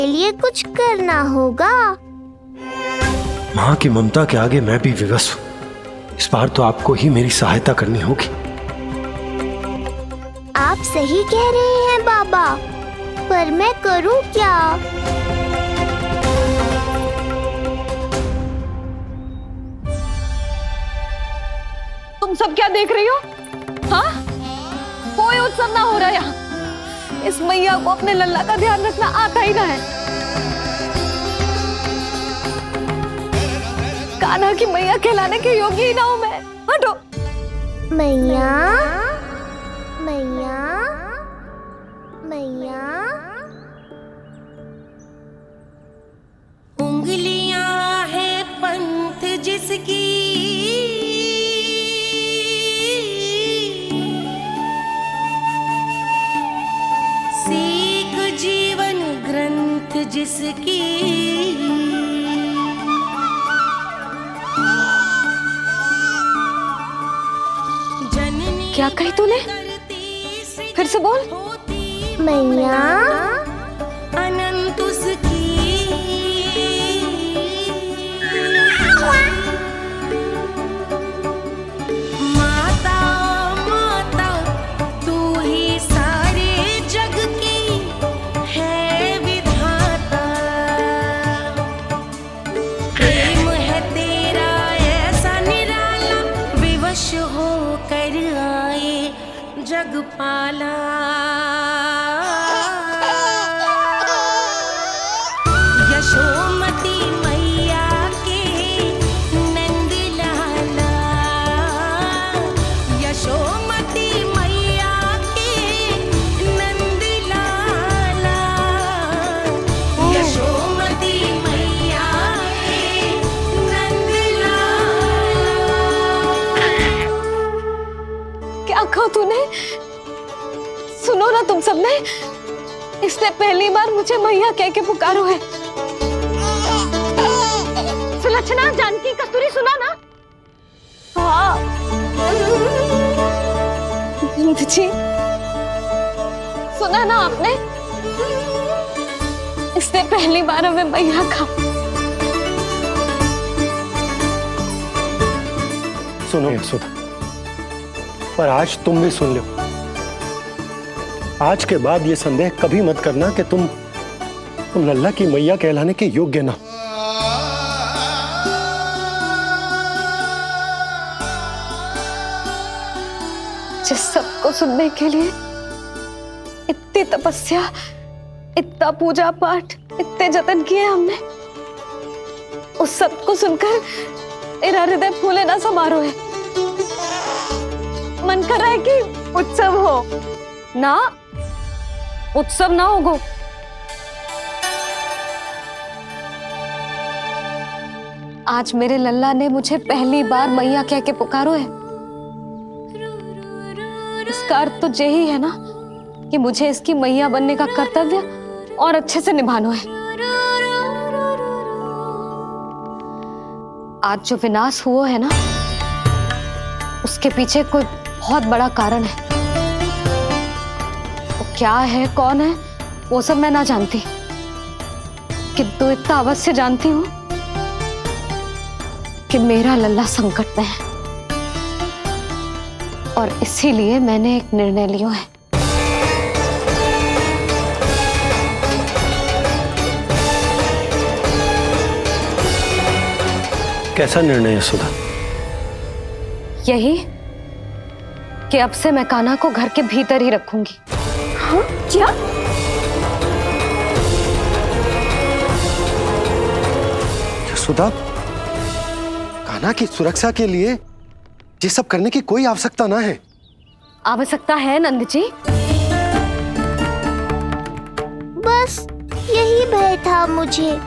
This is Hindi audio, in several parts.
के लिए कुछ करना होगा। माँ की ममता के आगे मैं भी विवश हूँ। इस बार तो आपको ही मेरी सहायता करनी होगी। आप सही कह रहे हैं बाबा, पर मैं करूं क्या? तुम सब क्या देख रही हो? हाँ, कोई उत्सव ना हो रहा यहाँ। इस मैया को अपने लल्ला का ध्यान रखना आता ही ना है। कान्हा की मैया कहलाने के योग्य ही ना हूं मैं। हटो। मैया, मैया, मैया। उंगलियां है पंथ जिसकी, सीख जीवन ग्रंथ जिसकी, क्या कही तूने? फिर से बोल। मैया, अनंत उसकी, माता माता तू ही सारे जग की है विधाता। प्रेम है तेरा ऐसा निराला, विवश होकर आए जगपाला। यशोमती मैया के नंद लाला, यशोमती मैया के नंद लाला, यशोमती मैया के नंद लाला। क्या कहा तूने? सुनो ना तुम सबने, इसने पहली बार मुझे मैया कह के पुकारो है। सुलक्षणा, जानकी, कस्तूरी, सुना ना? हाँ जी, सुना ना आपने? इसने पहली बार हमें मैया कहा। सुनो यशोदा, पर आज तुम भी सुन लो। आज के बाद ये संदेह कभी मत करना कि तुम लल्ला की मैया कहलाने के योग्य ना। जिस सबको सुनने के लिए इतनी तपस्या, इतना पूजा पाठ, इतने जतन किए हमने, उस सब को सुनकर मेरा हृदय फूले ना समारोह है। मन कर रहा है कि उत्सव हो ना, उत्सव ना होगो। आज मेरे लल्ला ने मुझे पहली बार मैया कह के पुकारो है। इसका अर्थ तो यही है ना कि मुझे इसकी मैया बनने का कर्तव्य और अच्छे से निभाना है। आज जो विनाश हुआ है ना, उसके पीछे कोई बहुत बड़ा कारण है। वो क्या है, कौन है, वो सब मैं ना जानती, किंतु इतना अवश्य जानती हूँ कि मेरा लल्ला संकट में है, और इसीलिए मैंने एक निर्णय लिया है। कैसा निर्णय यशोदा? यही कि अब से मैं कान्हा को घर के भीतर ही रखूंगी। हाँ? क्या? यशोदा, कान्हा की सुरक्षा के लिए ये सब करने की कोई आवश्यकता ना है। आवश्यकता है नंद जी। बस यही भय था मुझे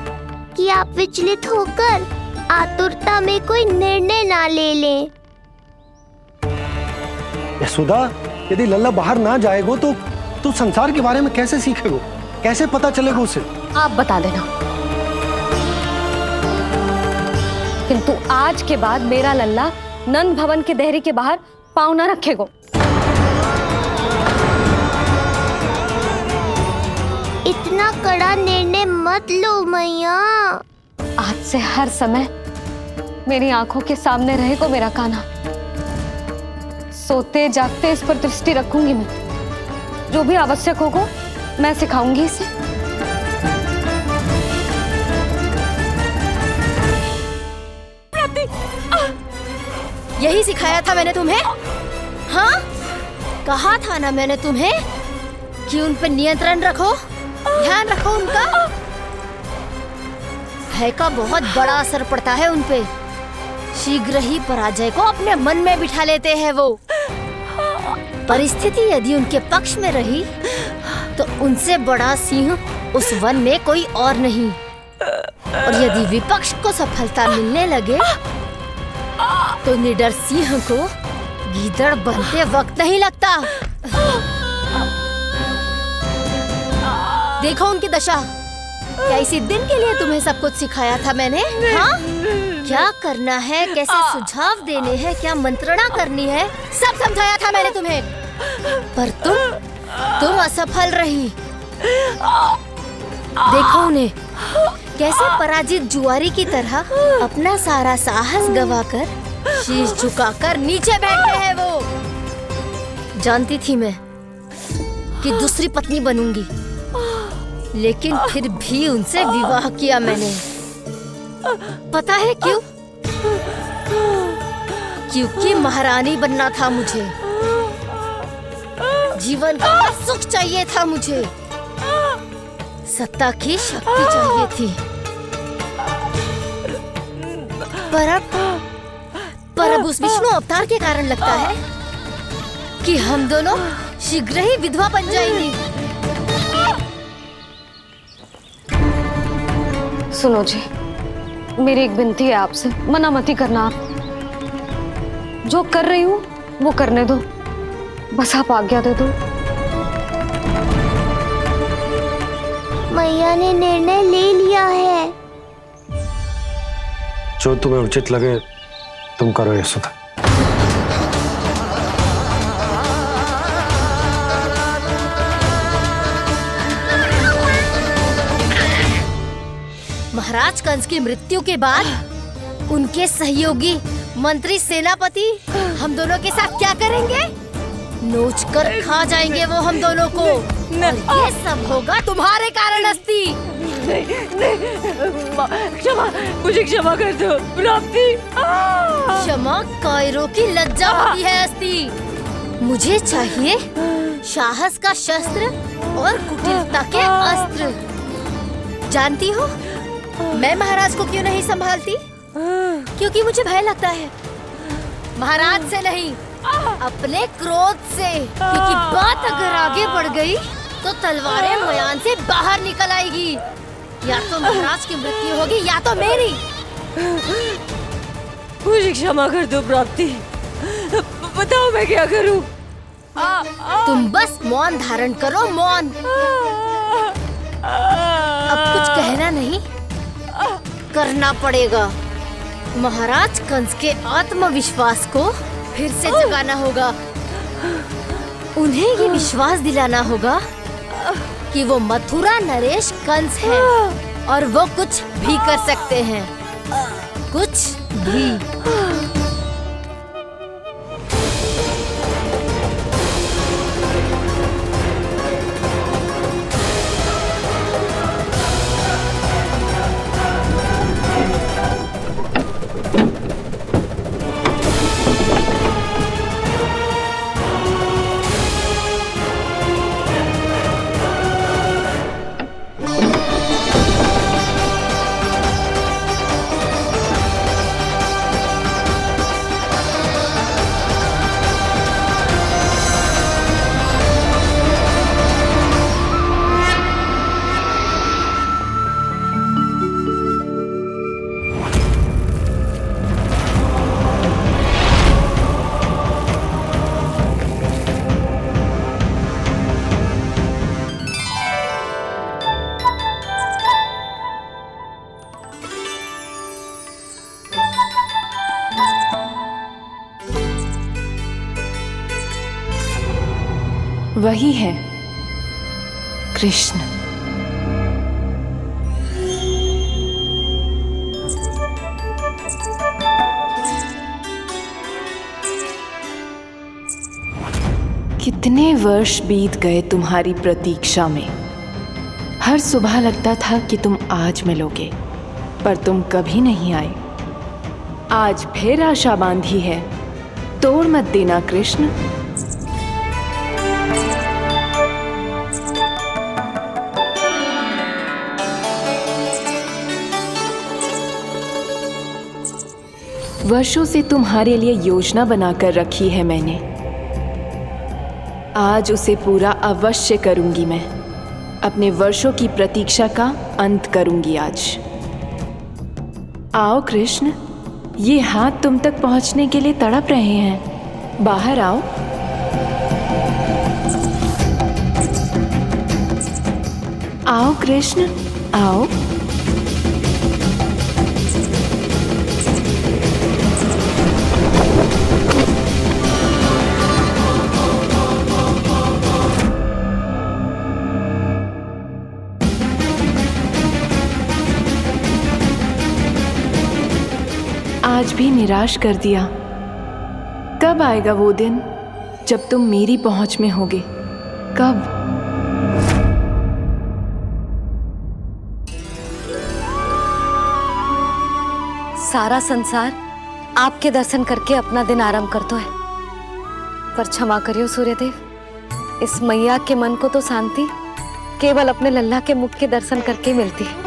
कि आप विचलित होकर आतुरता में कोई निर्णय ना ले लें। यशोदा, यदि लल्ला बाहर ना जाएगो तो संसार के बारे में कैसे सीखेगो, कैसे पता चलेगा उसे? आप बता देना। किंतु आज के बाद मेरा लल्ला नंद भवन के देहरी के बाहर पाँव न रखेगो। इतना कड़ा निर्णय मत लो मैया। आज से हर समय मेरी आंखों के सामने रहेगा मेरा कान्हा। सोते जागते इस पर दृष्टि रखूंगी मैं। जो भी आवश्यक होगा मैं सिखाऊंगी इसे। यही सिखाया था मैंने तुम्हें? हाँ, कहा था ना मैंने तुम्हें कि उन पर नियंत्रण रखो, ध्यान रखो उनका। भय का बहुत बड़ा असर पड़ता है उन पे। शीघ्र ही पराजय को अपने मन में बिठा लेते हैं वो। परिस्थिति यदि उनके पक्ष में रही तो उनसे बड़ा सिंह उस वन में कोई और नहीं। और यदि विपक्ष को सफलता मिलने लगे तो निडर सिंह को गीदड़ बनते वक्त नहीं लगता। देखो उनकी दशा। क्या इसी दिन के लिए तुम्हें सब कुछ सिखाया था मैंने? हाँ? क्या करना है, कैसे सुझाव देने हैं, क्या मंत्रणा करनी है, सब समझाया था मैंने तुम्हें। पर तुम असफल रही। देखो उन्हें, कैसे पराजित जुआरी की तरह अपना सारा साहस गवाकर शीश झुकाकर नीचे बैठे हैं वो। जानती थी मैं कि दूसरी पत्नी बनूंगी, लेकिन फिर भी उनसे विवाह किया मैंने। पता है क्यों? क्योंकि महारानी बनना था मुझे। जीवन का सुख चाहिए था मुझे। सत्ता की शक्ति चाहिए थी। पर अब उस विष्णु अवतार के कारण लगता है कि हम दोनों शीघ्र ही विधवा बन जाएंगी। सुनो जी, मेरी एक विनती है आपसे, मना मत ही करना। आप जो कर रही हूँ वो करने दो, बस आप आज्ञा दे दो। मैया ने निर्णय ले लिया है। जो तुम्हें उचित लगे तुम करो यशोदा। महाराज कंस की मृत्यु के बाद उनके सहयोगी मंत्री सेनापति हम दोनों के साथ क्या करेंगे? नोच कर खा जाएंगे वो हम दोनों को। और ये सब होगा तुम्हारे कारण अस्ति। क्षमा, मुझे क्षमा कर दो प्राप्ति। क्षमा कायरों की लज्जा होती है अस्ति। मुझे चाहिए साहस का शस्त्र और कुटिलता के अस्त्र। जानती हो मैं महाराज को क्यों नहीं संभालती? क्योंकि मुझे भय लगता है। महाराज से नहीं, अपने क्रोध से। क्योंकि बात अगर आगे बढ़ गई तो तलवारें मयान से बाहर निकल आएगी। या तो महाराज की मृत्यु होगी या तो मेरी। मुझे क्षमा कर दो प्राप्ति। बताओ मैं क्या करूं? तुम बस मौन धारण करो, मौन। अब कुछ कहना नहीं, करना पड़ेगा। महाराज कंस के आत्मविश्वास को फिर से जगाना होगा। उन्हें ये विश्वास दिलाना होगा कि वो मथुरा नरेश कंस है और वो कुछ भी कर सकते हैं, कुछ भी। वही है कृष्ण। इतने वर्ष बीत गए तुम्हारी प्रतीक्षा में। हर सुबह लगता था कि तुम आज मिलोगे, पर तुम कभी नहीं आए। आज फिर आशा बांधी है, तोड़ मत देना कृष्ण। वर्षों से तुम्हारे लिए योजना बनाकर रखी है मैंने। आज उसे पूरा अवश्य करूंगी मैं। अपने वर्षों की प्रतीक्षा का अंत करूंगी आज। आओ कृष्ण, ये हाथ तुम तक पहुंचने के लिए तड़प रहे हैं। बाहर आओ। आओ कृष्ण, आओ। आज भी निराश कर दिया। कब आएगा वो दिन जब तुम मेरी पहुंच में होगे? कब? सारा संसार आपके दर्शन करके अपना दिन आराम करता है, पर क्षमा करियो सूर्यदेव, इस मैया के मन को तो शांति केवल अपने लल्ला के मुख के दर्शन करके मिलती है।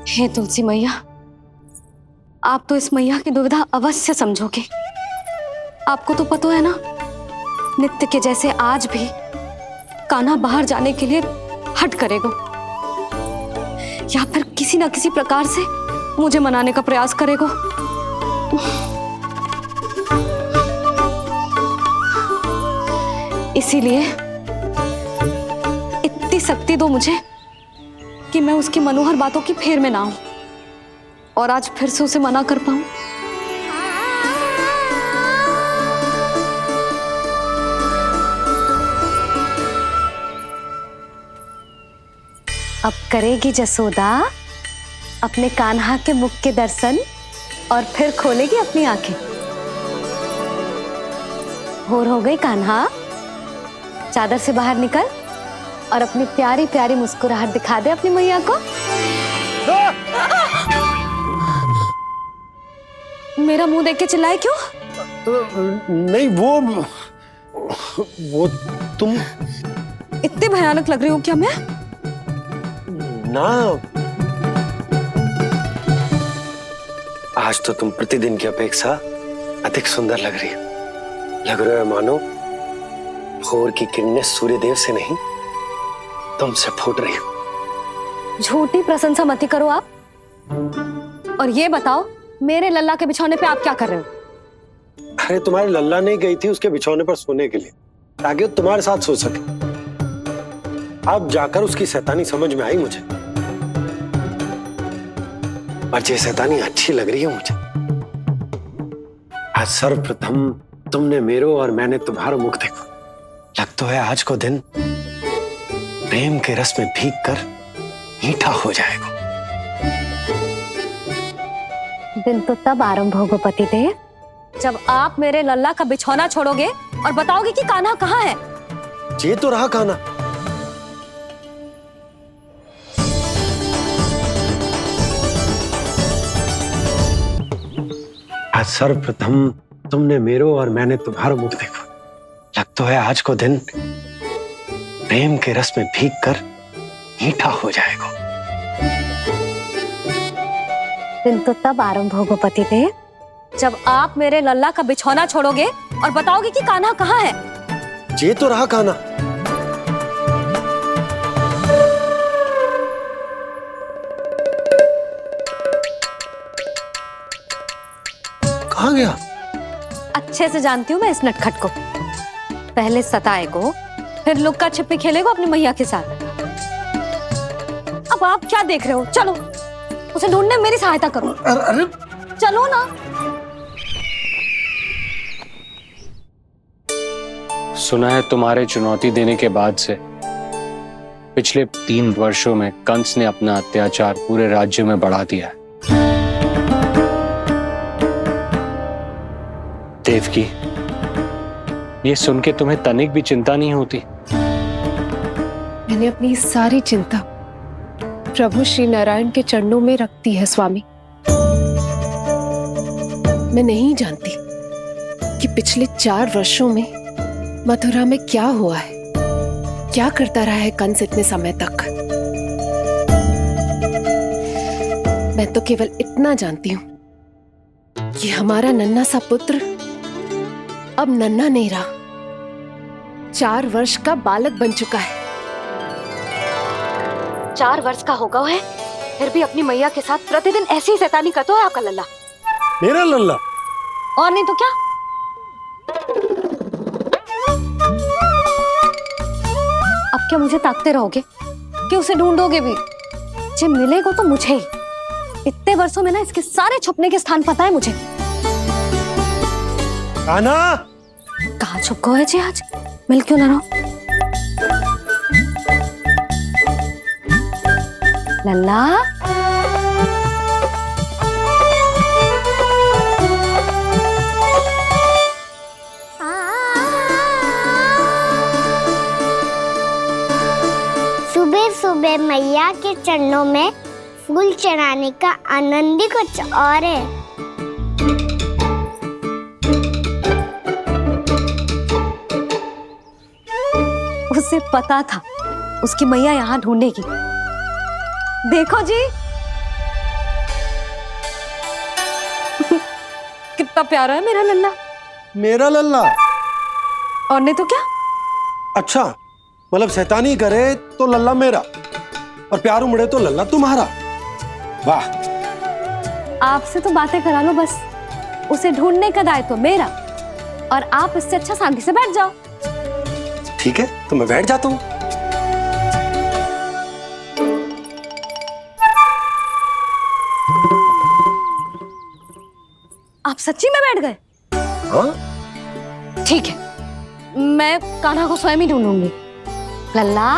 हे तुलसी मैया, आप तो इस मैया की दुविधा अवश्य समझोगे। आपको तो पता है ना, नित्य के जैसे आज भी कान्हा बाहर जाने के लिए हट करेगा, या फिर किसी ना किसी प्रकार से मुझे मनाने का प्रयास करेगा। इसीलिए इतनी शक्ति दो मुझे कि मैं उसकी मनोहर बातों की फेर में ना आऊं और आज फिर से उसे मना कर पाऊं। अब करेगी जसोदा अपने कान्हा के मुख के दर्शन और फिर खोलेगी अपनी आंखें। भोर हो गई कान्हा, चादर से बाहर निकल और अपनी प्यारी प्यारी मुस्कुराहट दिखा दे अपनी मैया को। मेरा मुंह देख के चिल्लाए क्यों? नहीं, वो तुम इतनी भयानक लग रही हूँ क्या मैं? ना, आज तो तुम प्रतिदिन की अपेक्षा अधिक सुंदर लग रही हो। लग रहा है मानो भोर की किरणें सूर्यदेव से नहीं, तुमसे फूट रही हो। झूठी प्रशंसा मत करो आप। और ये बताओ, मेरे लल्ला के बिछौने पे आप क्या कर रहे हो? अरे तुम्हारे लल्ला नहीं गई थी उसके बिछौने पर सोने के लिए, ताकि वो तुम्हारे साथ सो सके। अब जाकर उसकी शैतानी समझ में आई मुझे, और ये शैतानी अच्छी लग रही है मुझे। आज सर्वप्रथम तुमने मेरो और मैंने तुम्हारा मुख देखो। लग तो है आज को दिन प्रेम के रस में भीग कर मीठा हो जाएगा। दिन तो तब आरंभ होगा पतिदेव, जब आप मेरे लल्ला का बिछौना छोड़ोगे और बताओगे कि कान्हा कहाँ है। ये तो रहा कान्हा। आज सर्वप्रथम तुमने मेरो और मैंने तुम्हारा मुख देखो। लग तो है आज को दिन प्रेम के रस में भीग कर मीठा हो जाएगा। दिन तो तब आरंभ होगा पतिदेव, जब आप मेरे लल्ला का बिछौना छोड़ोगे और बताओगे कि कान्हा कहाँ है। ये तो रहा कान्हा। कहाँ गया? अच्छे से जानती हूँ मैं इस नटखट को। पहले सताएगो, फिर लुक्का छिपी खेलेगो अपनी मैया के साथ। अब आप क्या देख रहे हो? चलो उसे ढूंढने में मेरी सहायता करो। अरे चलो ना। सुना है तुम्हारे चुनौती देने के बाद से पिछले 3 वर्षों में कंस ने अपना अत्याचार पूरे राज्य में बढ़ा दिया है। देवकी, ये सुन के तुम्हें तनिक भी चिंता नहीं होती? मैंने अपनी सारी चिंता प्रभु श्री नारायण के चरणों में रख दी है स्वामी। मैं नहीं जानती कि पिछले 4 वर्षों में मथुरा में क्या हुआ है, क्या करता रहा है कंस इतने समय तक। मैं तो केवल इतना जानती हूं कि हमारा नन्हा सा पुत्र अब नन्हा नहीं रहा, 4 वर्ष का बालक बन चुका है। 4 वर्ष का होगा है, फिर भी अपनी मैया के साथ प्रतिदिन ऐसी ही शैतानी करता है आपका लल्ला। मेरा लल्ला? और नहीं तो क्या। अब क्या मुझे ताकते रहोगे कि उसे ढूंढोगे भी? जब मिलेगा तो मुझे ही। इतने वर्षों में ना इसके सारे छुपने के स्थान पता है मुझे। कान्हा! कहाँ छुप गए जी आज? मिल क्यों ना रहो? लल्ला, सुबह सुबह मैया के चरणों में फूल चढ़ाने का आनंद ही कुछ और है। उसे पता था उसकी मैया यहाँ ढूंढेगी। देखो जी कितना प्यारा है मेरा लल्ला। मेरा लल्ला? और नहीं तो क्या। अच्छा, मतलब शैतानी करे तो लल्ला मेरा और प्यार उमड़े तो लल्ला तुम्हारा। वाह! आपसे तो बातें करा लो बस, उसे ढूंढने का दायित्व मेरा, और आप इससे अच्छा शांति से बैठ जाओ। ठीक है, तो मैं बैठ जाता हूँ। आप सच्ची में बैठ गए? हाँ? ठीक है, मैं कान्हा को स्वयं ही ढूंढूंगी। लल्ला,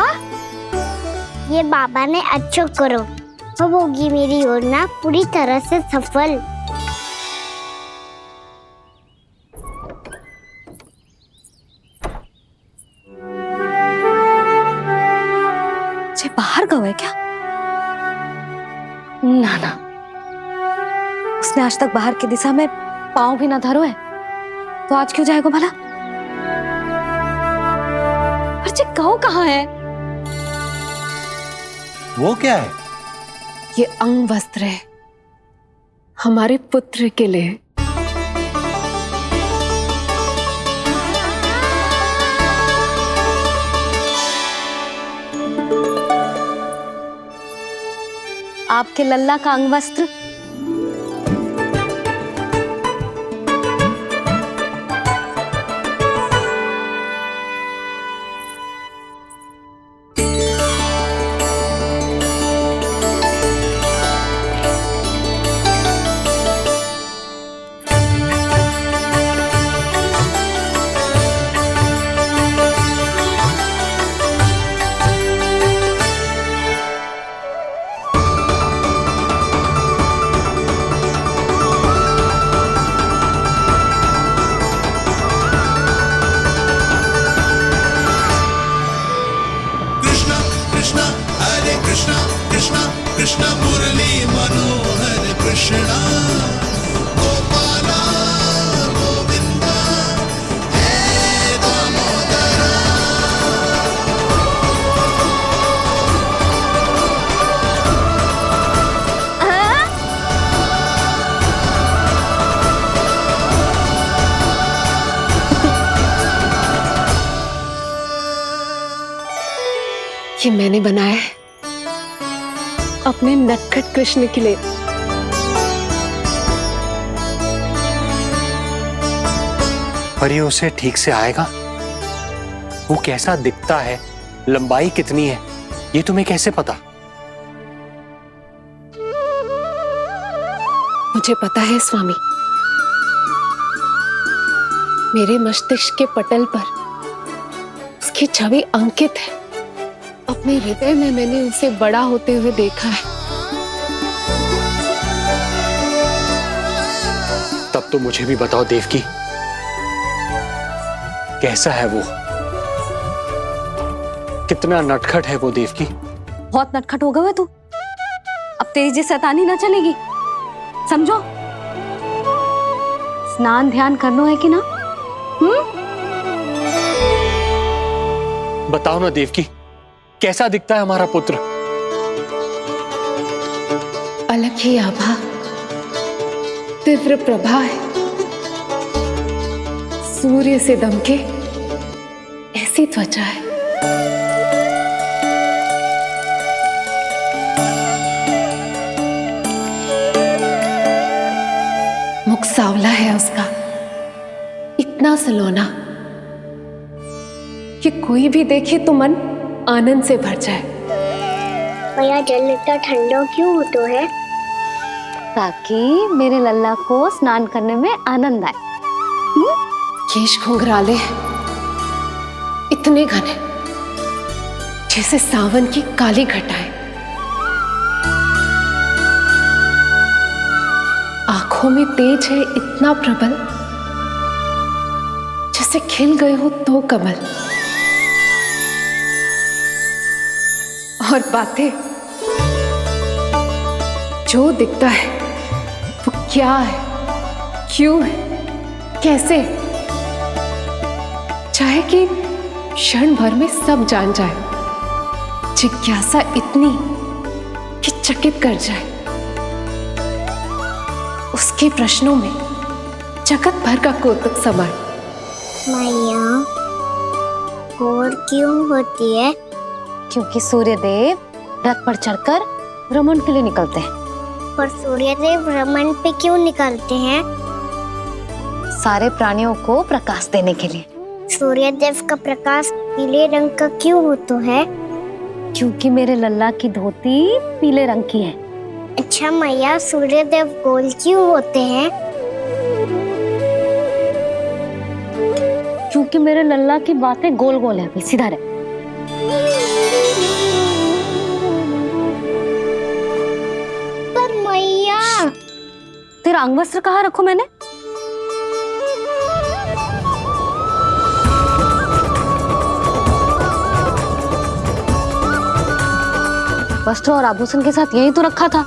ये बाबा ने अच्छा करो, अब होगी मेरी योजना पूरी तरह से सफल। जे बाहर गए क्या? ना ना, उसने आज तक बाहर की दिशा में पांव भी ना धरो है, तो आज क्यों जाएगा भला? पर जे कहो कहाँ है? वो क्या है? ये अंग वस्त्र है हमारे पुत्र के लिए। आपके लल्ला का अंग वस्त्र। कृष्ण मुरली मनोहर कृष्णा गोपाला गोविंदा हे दामोदरा। ये मैंने बनाया है अपने नटखट कृष्ण के लिए। पर ये उसे ठीक से आएगा? वो कैसा दिखता है, लंबाई कितनी है, ये तुम्हें कैसे पता? मुझे पता है स्वामी, मेरे मस्तिष्क के पटल पर उसकी छवि अंकित है। अपने हृदय में मैंने उसे बड़ा होते हुए देखा है। तब तो मुझे भी बताओ देवकी, कैसा है वो? कितना नटखट है वो देवकी? बहुत नटखट हो गए हो तू। अब तेरी जी शैतानी ना चलेगी, समझो। स्नान ध्यान करना है कि ना? बताओ ना देवकी, कैसा दिखता है हमारा पुत्र? अलग ही आभा, तीव्र प्रभा है, सूर्य से दमके ऐसी त्वचा है। मुख सांवला है उसका, इतना सलोना कि कोई भी देखे तो मन आनंद से भर जाए। मैया जल इतना ठंडा क्यों होता है? ताकि मेरे लल्ला को स्नान करने में आनंद आए। केश घुंघराले इतने घने जैसे सावन की काली घटाएं। आंखों में तेज है इतना प्रबल जैसे खिल गए हो दो कमल। और बातें, जो दिखता है वो क्या है, क्यों है, कैसे, चाहे कि क्षण भर में सब जान जाए। जिज्ञासा इतनी कि चकित कर जाए। उसके प्रश्नों में जगत भर का कौतुक समाए। मैया और क्यों होती है? क्योंकि सूर्यदेव रथ पर चढ़कर भ्रमण के लिए निकलते हैं। पर सूर्यदेव भ्रमण पे क्यों निकलते हैं? सारे प्राणियों को प्रकाश देने के लिए। सूर्यदेव का प्रकाश पीले रंग का क्यों होता है? क्योंकि मेरे लल्ला की धोती पीले रंग की है। अच्छा मैया, सूर्यदेव गोल क्यों होते हैं? क्योंकि मेरे लल्ला की बातें गोल गोल है, सीधा रहे। पर मैया, तेरा अंगवस्त्र कहाँ रखूं मैंने? वस्त्र और आभूषण के साथ यही तो रखा था,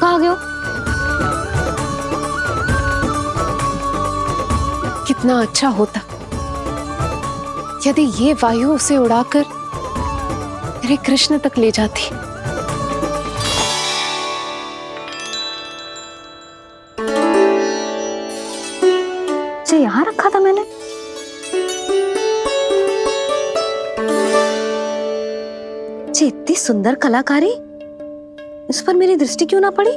कहाँ गए हो? कितना अच्छा होता यदि ये वायु उसे उड़ाकर मेरे कृष्ण तक ले जाती। जो यहाँ रखा था मैंने। जी इतनी सुंदर कलाकारी, इस पर मेरी दृष्टि क्यों ना पड़ी?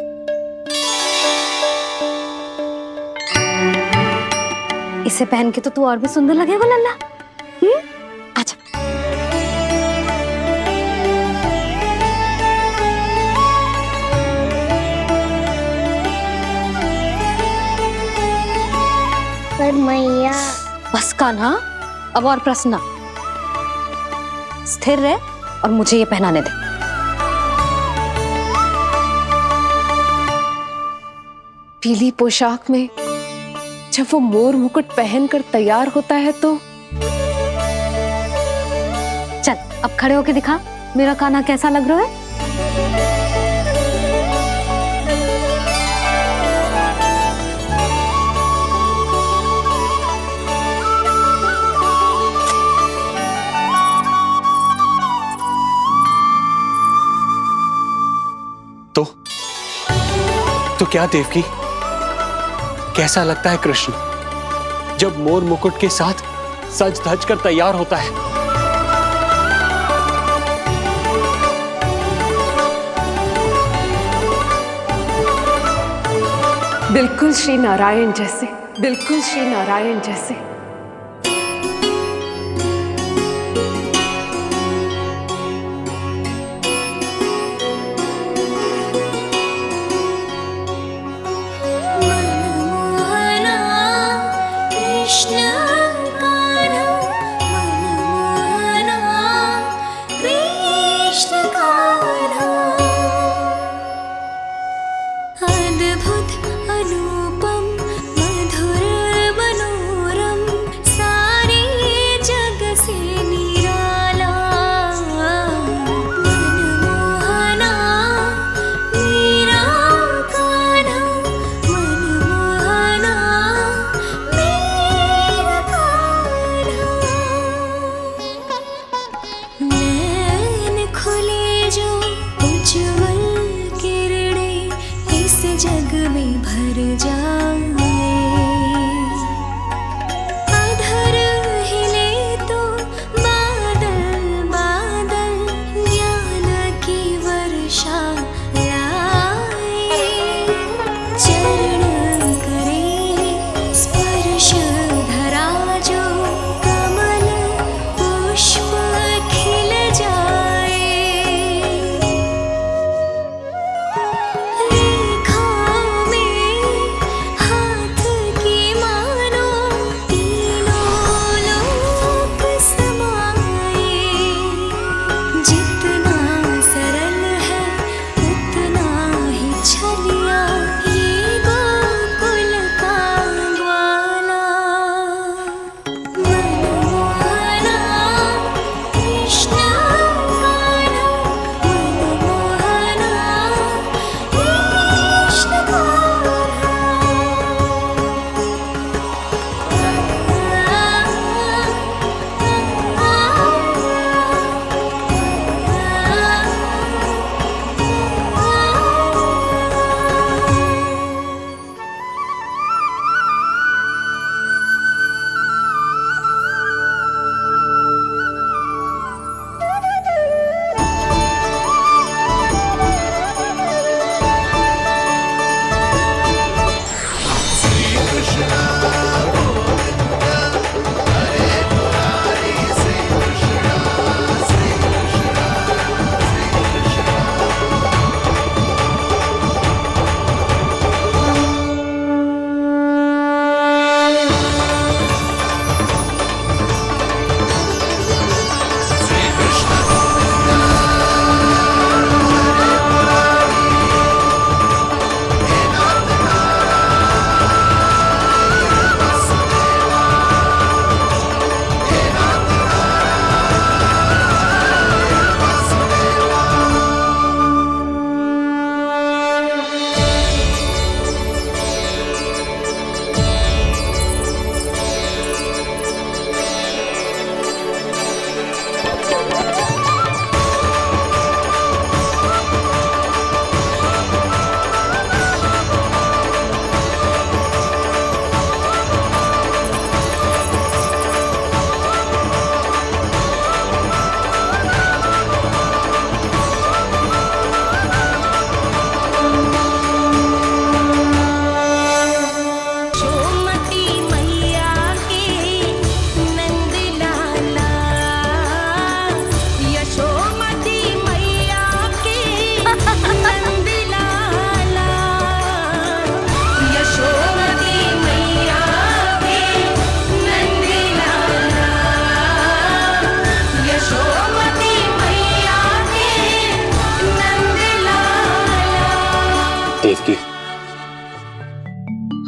इसे पहन के तो तू और भी सुंदर लगेगा लल्ला। आजा। पर मैया, बस कान्हा, अब और प्रश्न ना। स्थिर रह और मुझे ये पहनाने दे। पीली पोशाक में जब वो मोर मुकुट पहनकर तैयार होता है तो चल अब खड़े होके दिखा मेरा कान्हा कैसा लग रहा है। तो क्या देवकी, कैसा लगता है कृष्ण जब मोर मुकुट के साथ सज धज कर तैयार होता है? बिल्कुल श्री नारायण जैसे, बिल्कुल श्री नारायण जैसे।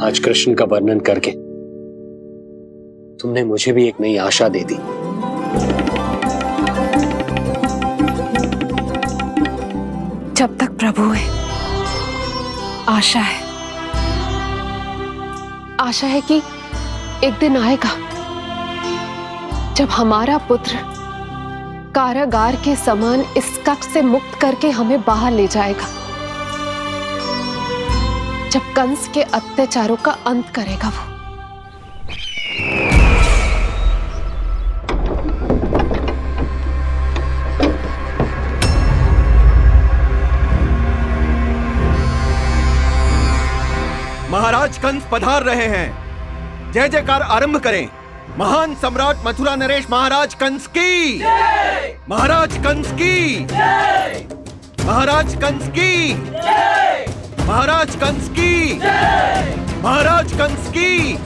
आज कृष्ण का वर्णन करके तुमने मुझे भी एक नई आशा दे दी। जब तक प्रभु है, आशा है। आशा है कि एक दिन आएगा जब हमारा पुत्र कारागार के समान इस कक्ष से मुक्त करके हमें बाहर ले जाएगा, जब कंस के अत्याचारों का अंत करेगा वो। महाराज कंस पधार रहे हैं। जय जयकार आरंभ करें। महान सम्राट मथुरा नरेश महाराज कंस की, महाराज कंस की, महाराज कंस की, महाराज कंस की, महाराज कंस की।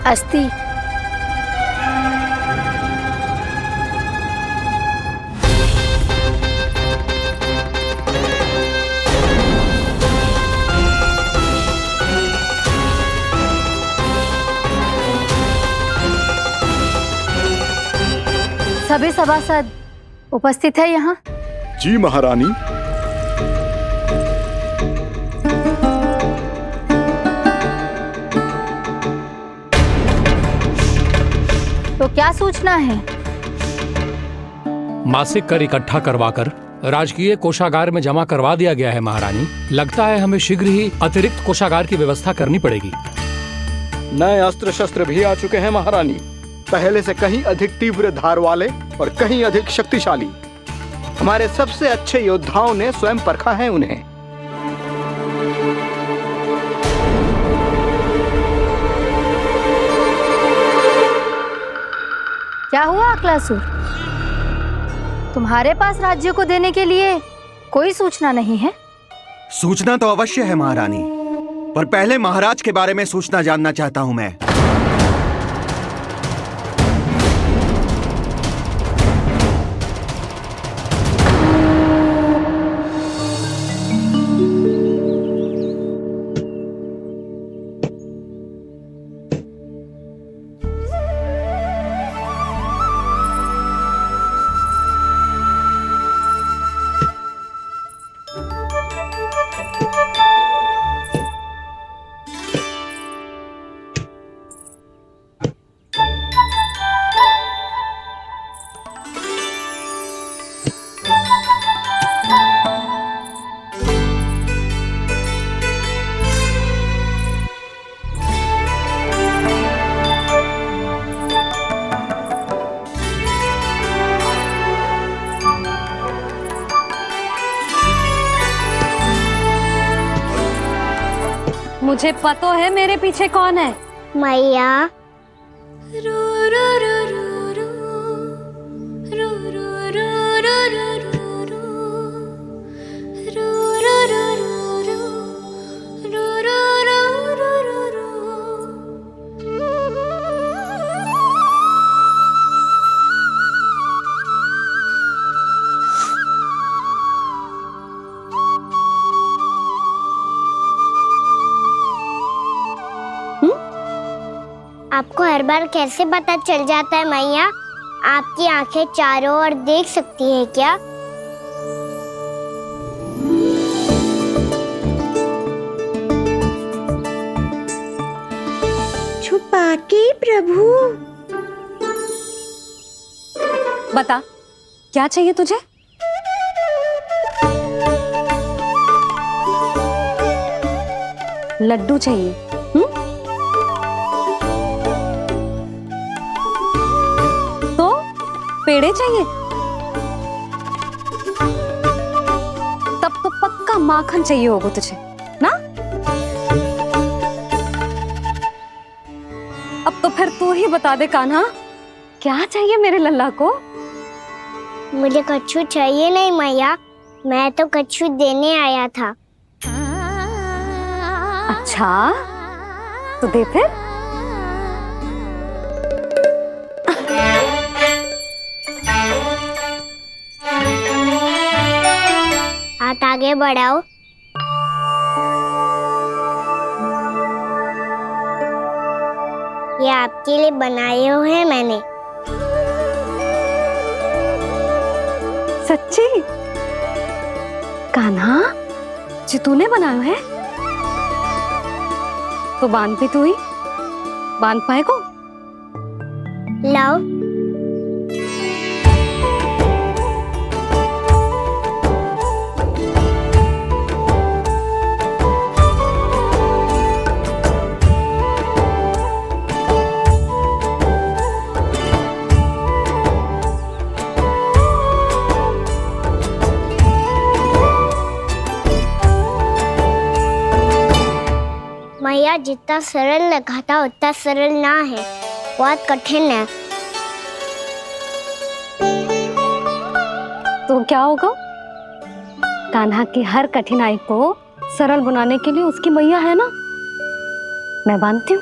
अस्ति। सभी सभासद उपस्थित है यहाँ? जी महारानी। तो क्या सूचना है? मासिक कर इकट्ठा करवाकर राजकीय कोषागार में जमा करवा दिया गया है महारानी। लगता है हमें शीघ्र ही अतिरिक्त कोषागार की व्यवस्था करनी पड़ेगी। नए अस्त्र शस्त्र भी आ चुके हैं महारानी, पहले से कहीं अधिक तीव्र धार वाले और कहीं अधिक शक्तिशाली। हमारे सबसे अच्छे योद्धाओं ने स्वयं परखा है उन्हें। क्या हुआ अक्लासुर? तुम्हारे पास राज्य को देने के लिए कोई सूचना नहीं है? सूचना तो अवश्य है महारानी, पर पहले महाराज के बारे में सूचना जानना चाहता हूं मैं। मुझे पता है मेरे पीछे कौन है। मैया। आपको हर बार कैसे पता चल जाता है मैया? आपकी आंखें चारों ओर देख सकती है क्या? छुपा के प्रभु। बता, क्या चाहिए तुझे? लड्डू चाहिए? पेड़े चाहिए? तब तो पक्का माखन चाहिए होगा तुझे ना? अब तो फिर तू ही बता दे कान्हा, क्या चाहिए मेरे लल्ला को? मुझे कच्छू चाहिए नहीं मैया, मैं तो कच्छू देने आया था। अच्छा तो दे फिर। हाथ आगे बढ़ाओ। ये आपके लिए बनाए हुए हैं मैंने। सच्ची? कान्हा जी तूने बनाया है? तो बांध भी तू ही बांध पाए को? लाओ। मैया जितना सरल लगा था उतना सरल ना है, बहुत कठिन है। तो क्या होगा? कान्हा की हर कठिनाई को सरल बनाने के लिए उसकी मैया है ना, मैं बांधती हूँ।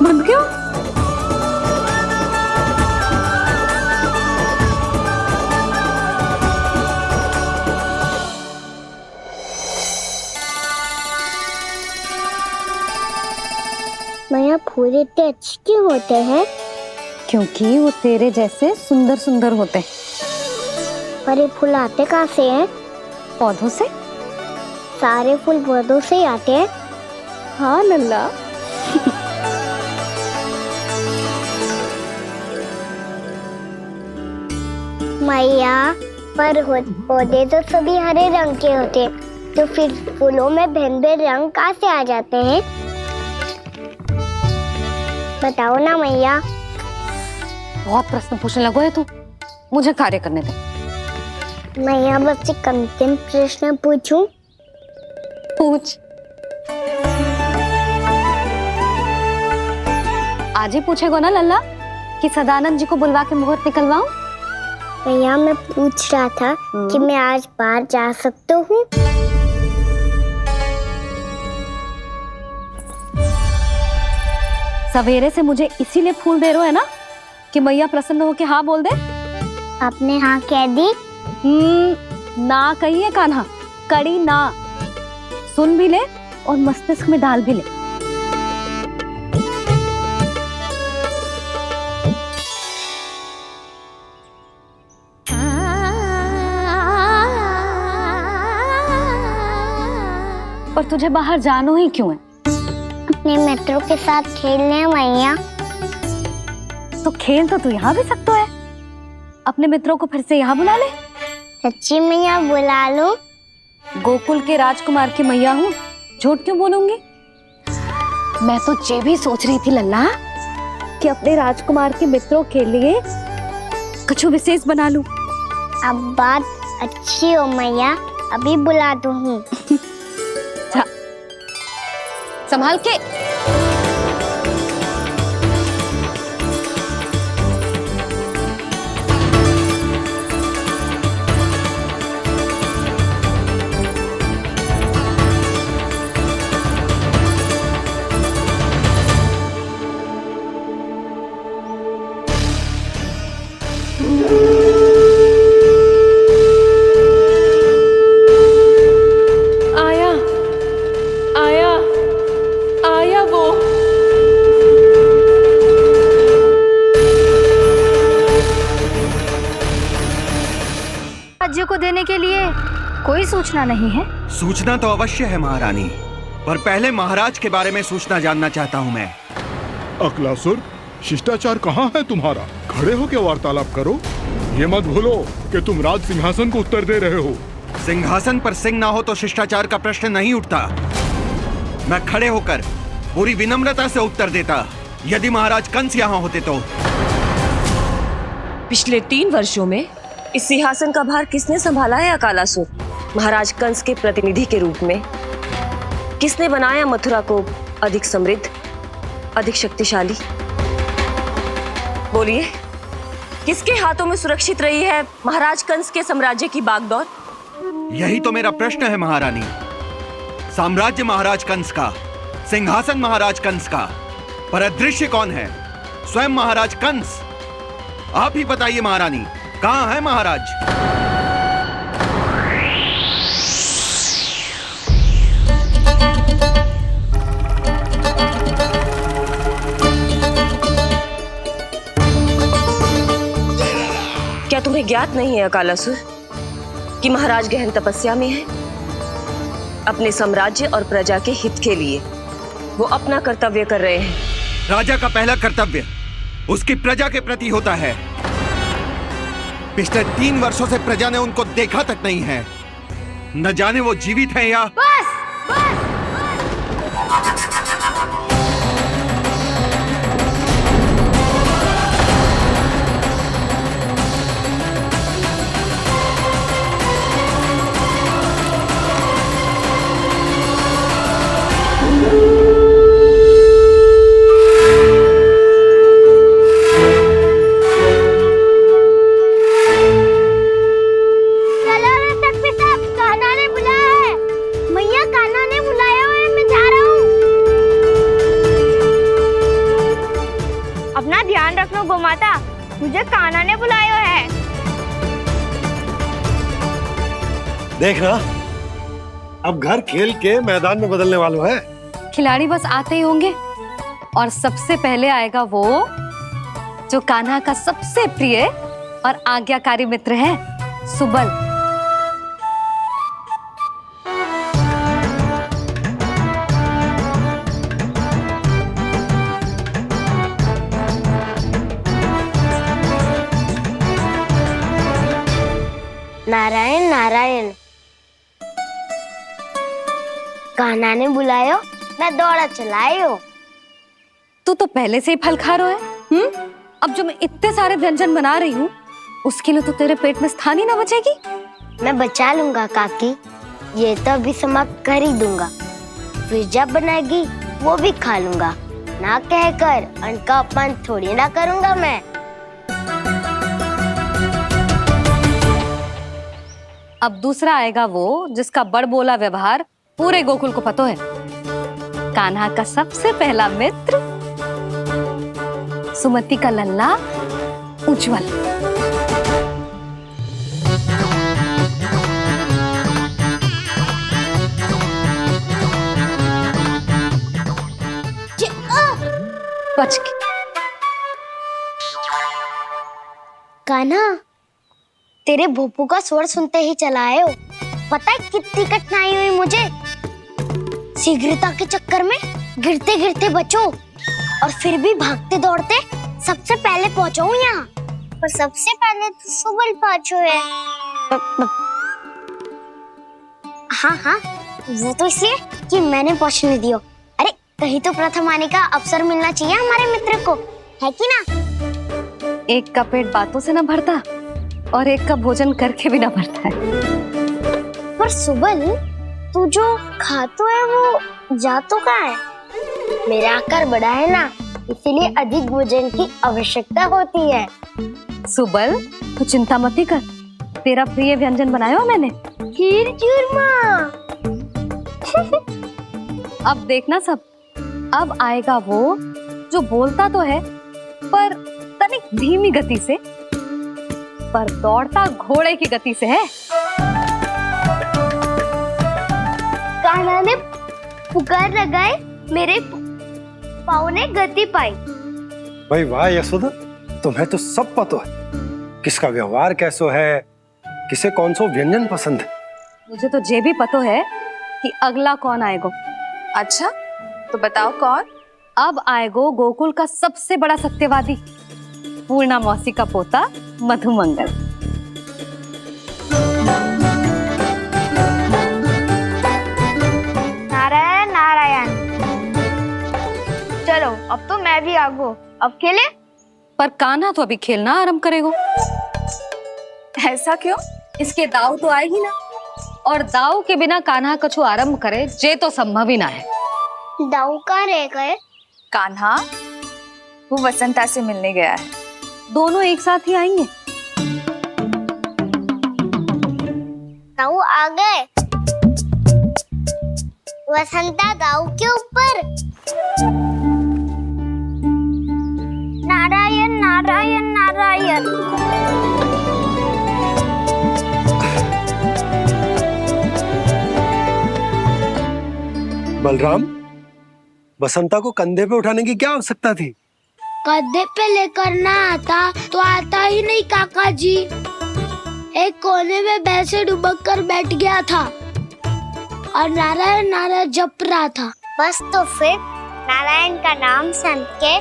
बंद क्यों? मैया फूल इतने अच्छे क्यों होते हैं? क्योंकि वो तेरे जैसे सुंदर सुंदर होते हैं। पर ये फूल आते कहाँ से हैं? पौधों से। सारे फूल पौधों से ही आते हैं? हाँ लल्ला। मैया पर पौधे तो सभी हरे रंग के होते हैं, तो फिर फूलों में भिन्न भिन्न रंग कहाँ से आ जाते हैं? बताओ ना मैया। बहुत प्रश्न पूछने लगो है तू, मुझे कार्य करने दे। मैया बस एक अंतिम प्रश्न पूछूं? पूछ। आज ही पूछेगो ना लल्ला कि सदानंद जी को बुलवा के मुहूर्त निकलवाऊं? मैया मैं पूछ रहा था कि मैं आज बाहर जा सकता हूँ? सवेरे से मुझे इसीलिए फूल दे रहे हो है ना कि मैया प्रसन्न हो के हाँ बोल दे। आपने हाँ कह दी? ना कही है कान्हा, कड़ी ना। सुन भी ले और मस्तिष्क में डाल भी ले। और तुझे बाहर जानो ही क्यों है? अपने मित्रों के साथ खेलने मैया। तो खेल तो तू यहाँ भी सकता है, अपने मित्रों को फिर से यहाँ बुला ले। सच्ची मैया बुला लो? गोकुल के राजकुमार की मैया हूँ, झूठ क्यों बोलूंगी? मैं तो ये भी सोच रही थी लल्ला कि अपने राजकुमार के मित्रों के लिए कुछ विशेष बना लूं। अब बात अच्छी हो मैया, अभी बुला दूँ। संभाल के। राज्य को देने के लिए कोई सूचना नहीं है? सूचना तो अवश्य है महारानी, पर पहले महाराज के बारे में सूचना जानना चाहता हूँ मैं। अकलासुर, शिष्टाचार कहाँ है तुम्हारा? खड़े होकर वार्तालाप करो। ये मत भूलो कि तुम राज सिंहासन को उत्तर दे रहे हो। सिंहासन पर सिंह ना हो तो शिष्टाचार का प्रश्न नहीं उठता। मैं खड़े होकर पूरी विनम्रता से उत्तर देता यदि महाराज कंस यहाँ होते तो। पिछले 3 वर्षों में इस सिंहासन का भार किसने संभाला है अकालासुर? महाराज कंस के प्रतिनिधि के रूप में किसने बनाया मथुरा को अधिक समृद्ध, अधिक शक्तिशाली? बोलिए, किसके हाथों में सुरक्षित रही है महाराज कंस के साम्राज्य की बागडोर? यही तो मेरा प्रश्न है महारानी। साम्राज्य महाराज कंस का, सिंहासन महाराज कंस का, पर अदृश्य कौन है? स्वयं महाराज कंस। आप ही बताइए महारानी, कहाँ है महाराज? क्या तुम्हें ज्ञात नहीं है अकालासुर कि महाराज गहन तपस्या में है? अपने साम्राज्य और प्रजा के हित के लिए वो अपना कर्तव्य कर रहे हैं। राजा का पहला कर्तव्य उसकी प्रजा के प्रति होता है। पिछले 3 वर्षों से प्रजा ने उनको देखा तक नहीं है। न जाने वो जीवित हैं या बस बस चलो रे तकबीर साहब, कान्हा ने बुलाया है। मैया कान्हा ने बुलाया है, मैं जा रहा हूँ। अपना ध्यान रखना गोमाता, मुझे कान्हा ने बुलाया है। देखना, अब घर खेल के मैदान में बदलने वालों है। खिलाड़ी बस आते ही होंगे और सबसे पहले आएगा वो जो कान्हा का सबसे प्रिय और आज्ञाकारी मित्र है, सुबल। नारायण नारायण, कान्हा ने बुलायो, मैं दौड़ा चलायो। तू तो पहले से ही फल खा रहा है। अब जो मैं इतने सारे व्यंजन बना रही हूँ उसके लिए तो तेरे पेट में स्थान ही ना बचेगी। मैं बचा लूंगा काकी, ये तो अभी समाप्त कर ही दूंगा। फिर जब बनाएगी वो भी खा लूंगा। ना कहकर अन्न का अपमान थोड़ी ना करूंगा मैं। अब दूसरा आएगा वो जिसका बड़ बोला व्यवहार पूरे गोकुल को पता है, कान्हा का सबसे पहला मित्र, सुमति का लल्ला उज्जवल। बच के। कान्हा, तेरे भोपू का स्वर सुनते ही चला आए हो। पता है कितनी कठिनाई हुई मुझे। शीघ्रता के चक्कर में गिरते गिरते बचो और फिर भी भागते दौड़ते सबसे पहले पहुंचो यहाँ। पर सबसे पहले तो सुबल पहुंचो है। हाँ हाँ, वो तो इसलिए कि मैंने पहुंचने दियो। अरे कहीं तो प्रथम आने का अवसर मिलना चाहिए हमारे मित्र को, है कि ना? एक का पेट बातों से ना भरता और एक का भोजन करके भी ना भरता है। पर सुबल, तू जो खातो है वो जातो कहाँ है? मेरा आकार बड़ा है ना, इसीलिए अधिक भोजन की आवश्यकता होती है। सुबल, तू चिंता मत ही कर, तेरा प्रिय व्यंजन बनाया हो मैंने, खीर चूरमा। अब देखना सब, अब आएगा वो जो बोलता तो है पर तनिक धीमी गति से, पर दौड़ता घोड़े की गति से है। कान्हा ने पुकार लगाए, मेरे पाँव ने गति पाई। भाई वाह यशोदा, तुम्हें तो सब पता है। किसका व्यवहार कैसो है, किसे कौन सो व्यंजन पसंद है। मुझे तो ये भी पता है कि अगला कौन आएगा। अच्छा, तो बताओ कौन? अब आएगो गोकुल का सबसे बड़ा सत्यवादी, पूर्णा मौसी का पोता मधुमंगल। नारायण नारायण। चलो अब तो मैं भी आगो, अब खेले। पर कान्हा तो अभी खेलना आरंभ करेगो। ऐसा क्यों? इसके दाव तो आएगी ना, और दाव के बिना कान्हा कछु आरंभ करे जे तो संभव ही ना है। दाऊ कहाँ रह गए? कान्हा वो वसंता से मिलने गया है। दोनों एक साथ ही आएंगे। दाऊ आ गए। वसंता दाऊ के ऊपर। नारायण नारायण नारायण। बलराम, बसंता को कंधे पे उठाने की क्या आवश्यकता थी? कंधे पे लेकर ना आता तो आता ही नहीं काका जी। एक कोने में वैसे डुबक कर बैठ गया था और नारायण नारायण जप रहा था। बस तो फिर नारायण का नाम सुन के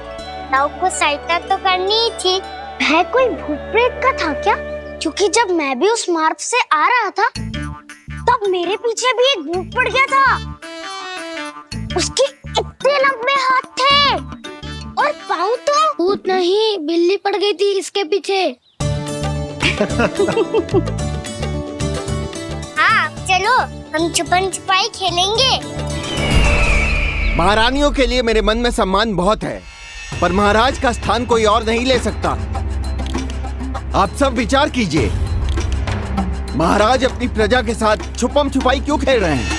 दाऊ को सहायता तो करनी ही थी। वह कोई भूत प्रेत का था क्या? क्योंकि जब मैं भी उस मार्ग से आ रहा था तब मेरे पीछे भी एक भूत पड़ गया था। उसके इतने लंबे हाथ थे और पाँव तो भूत नहीं, बिल्ली पड़ गई थी इसके पीछे। हाँ चलो हम छुपन छुपाई खेलेंगे। महारानियों के लिए मेरे मन में सम्मान बहुत है, पर महाराज का स्थान कोई और नहीं ले सकता। आप सब विचार कीजिए, महाराज अपनी प्रजा के साथ छुपम छुपाई क्यों खेल रहे हैं?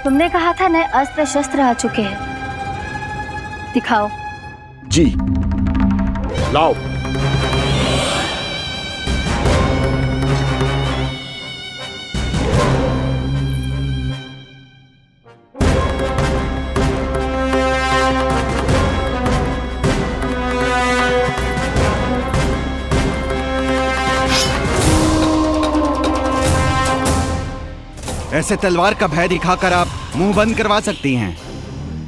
तुमने कहा था नए अस्त्र शस्त्र आ चुके हैं, दिखाओ। जी लाओ। ऐसे तलवार का भय दिखाकर आप मुंह बंद करवा सकती हैं,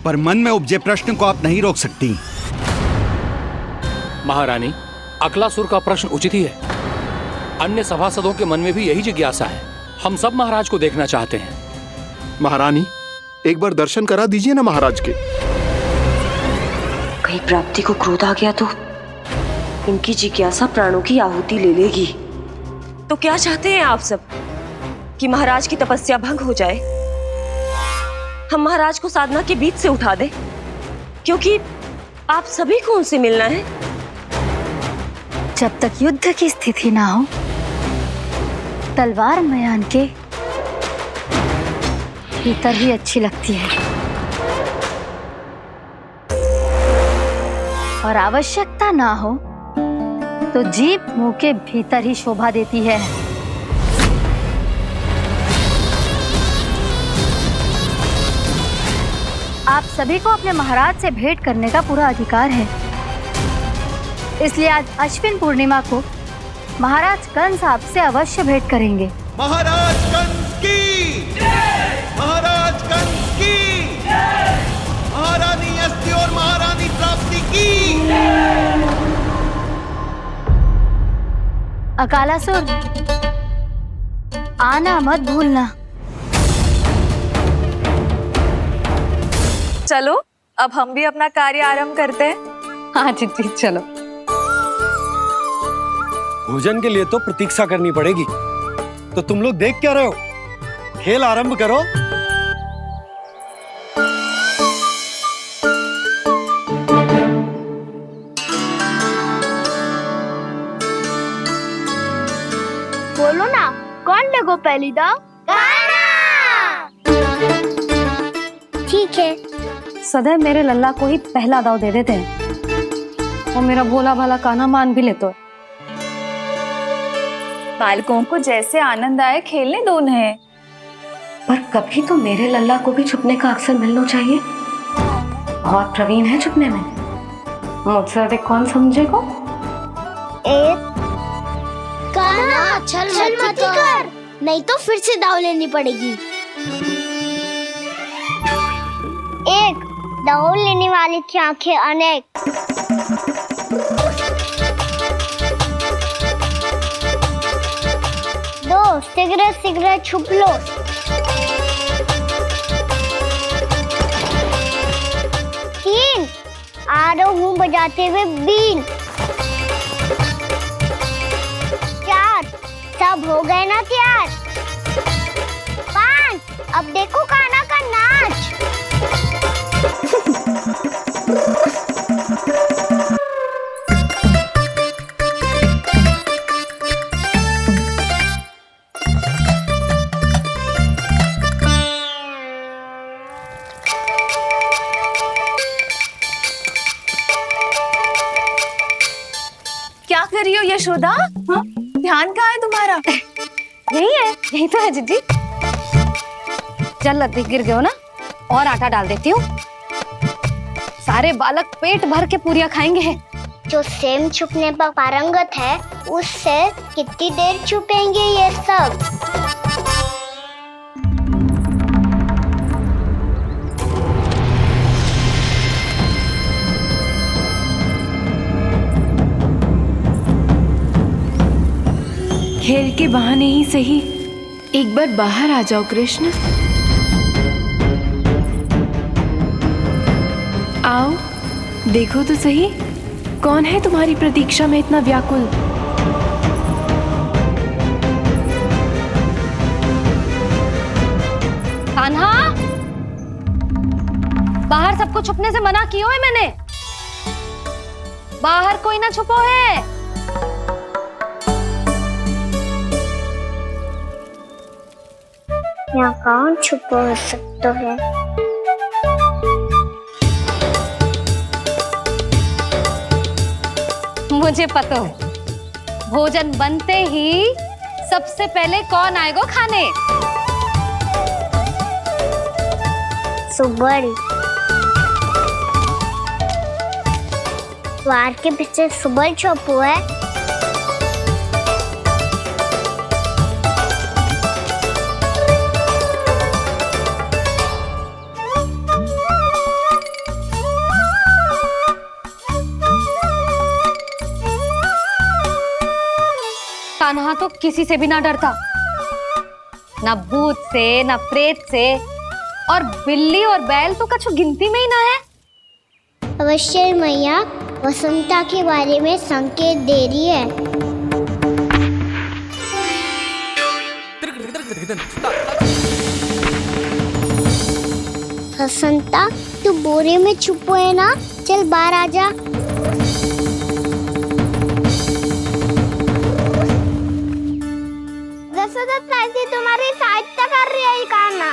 पर मन में उपजे प्रश्न को आप नहीं रोक सकती। महारानी, अकलासुर का प्रश्न उचित ही है। अन्य सभासदों के मन में भी यही जिज्ञासा है। हम सब महाराज को देखना चाहते हैं। महारानी, एक बार दर्शन करा दीजिए ना महाराज के। कहीं प्राप्ति को क्रोध आ गया तो इनकी जिज्ञासा प्राणों की आहुति ले लेगी। तो क्या चाहते हैं आप सब? कि महाराज की तपस्या भंग हो जाए? हम महाराज को साधना के बीच से उठा दें? क्योंकि आप सभी को उनसे मिलना है। जब तक युद्ध की स्थिति ना हो, तलवार मयान के भीतर ही अच्छी लगती है और आवश्यकता ना हो तो जीभ मुंह के भीतर ही शोभा देती है। आप सभी को अपने महाराज से भेंट करने का पूरा अधिकार है। इसलिए आज अश्विन पूर्णिमा को महाराज कंस आपसे अवश्य भेंट करेंगे। महाराज कंस की जय! महाराज कंस की जय! महारानी अस्ति और महारानी प्राप्ति की जय! अकालासुर, आना मत भूलना। चलो अब हम भी अपना कार्य आरंभ करते हैं। हाँ चिट्ठी, चलो। भोजन के लिए तो प्रतीक्षा करनी पड़ेगी, तो तुम लोग देख क्या रहे हो? खेल आरंभ करो। बोलो ना, कौन लगो पहली दाव? ठीक है। सदैव मेरे लल्ला को ही पहला दाव दे देते हैं और मेरा भोला भाला कान्हा मान भी लेते। बालकों को जैसे आनंद आए खेलने दो उन्हें। पर कभी तो मेरे लल्ला को भी छुपने का अवसर मिलना चाहिए। बहुत प्रवीण है छुपने में, मुझसे अधिक कौन समझेगा? कान्हा छल मत कर, नहीं तो फिर से दाव लेनी पड़ेगी। एक दाव लेने वाले की आंखें अनेक। दो शीघ्र शीघ्र छुप लो। जा रहा हूँ बजाते हुए बीन। 4 सब हो गए ना तैयार। 5 अब देखो कान्हा का नाच। क्या कर रही हो यशोदा? हाँ? ध्यान कहाँ है तुम्हारा? यही है, यही तो है जीजी। चल लद्दी गिर गए हो ना, और आटा डाल देती हूँ। सारे बालक पेट भर के पूरियां खाएंगे। जो सेम छुपने पर पारंगत है उससे कितनी देर छुपेंगे ये सब। खेल के बहाने ही सही एक बार बाहर आ जाओ कृष्ण। आओ देखो तो सही, कौन है तुम्हारी प्रतीक्षा में इतना व्याकुल? कान्हा, बाहर सबको छुपने से मना किया है मैंने। बाहर कोई ना छुपो है। यहाँ कौन छुपा हो सकता है? मुझे पता है, भोजन बनते ही सबसे पहले कौन आएगा खाने? सुबल। द्वार के पीछे सुबल छुपा है। कान्हा तो किसी से भी ना डरता, ना भूत से ना प्रेत से, और बिल्ली और बैल तो कछु गिनती में ही ना है। अवश्य मैया वसंता के बारे में संकेत दे रही है। वसंता तू बोरे में छुपो है ना, चल बाहर आ जा। तुम्हारी सहायता कर रही है कान्हा।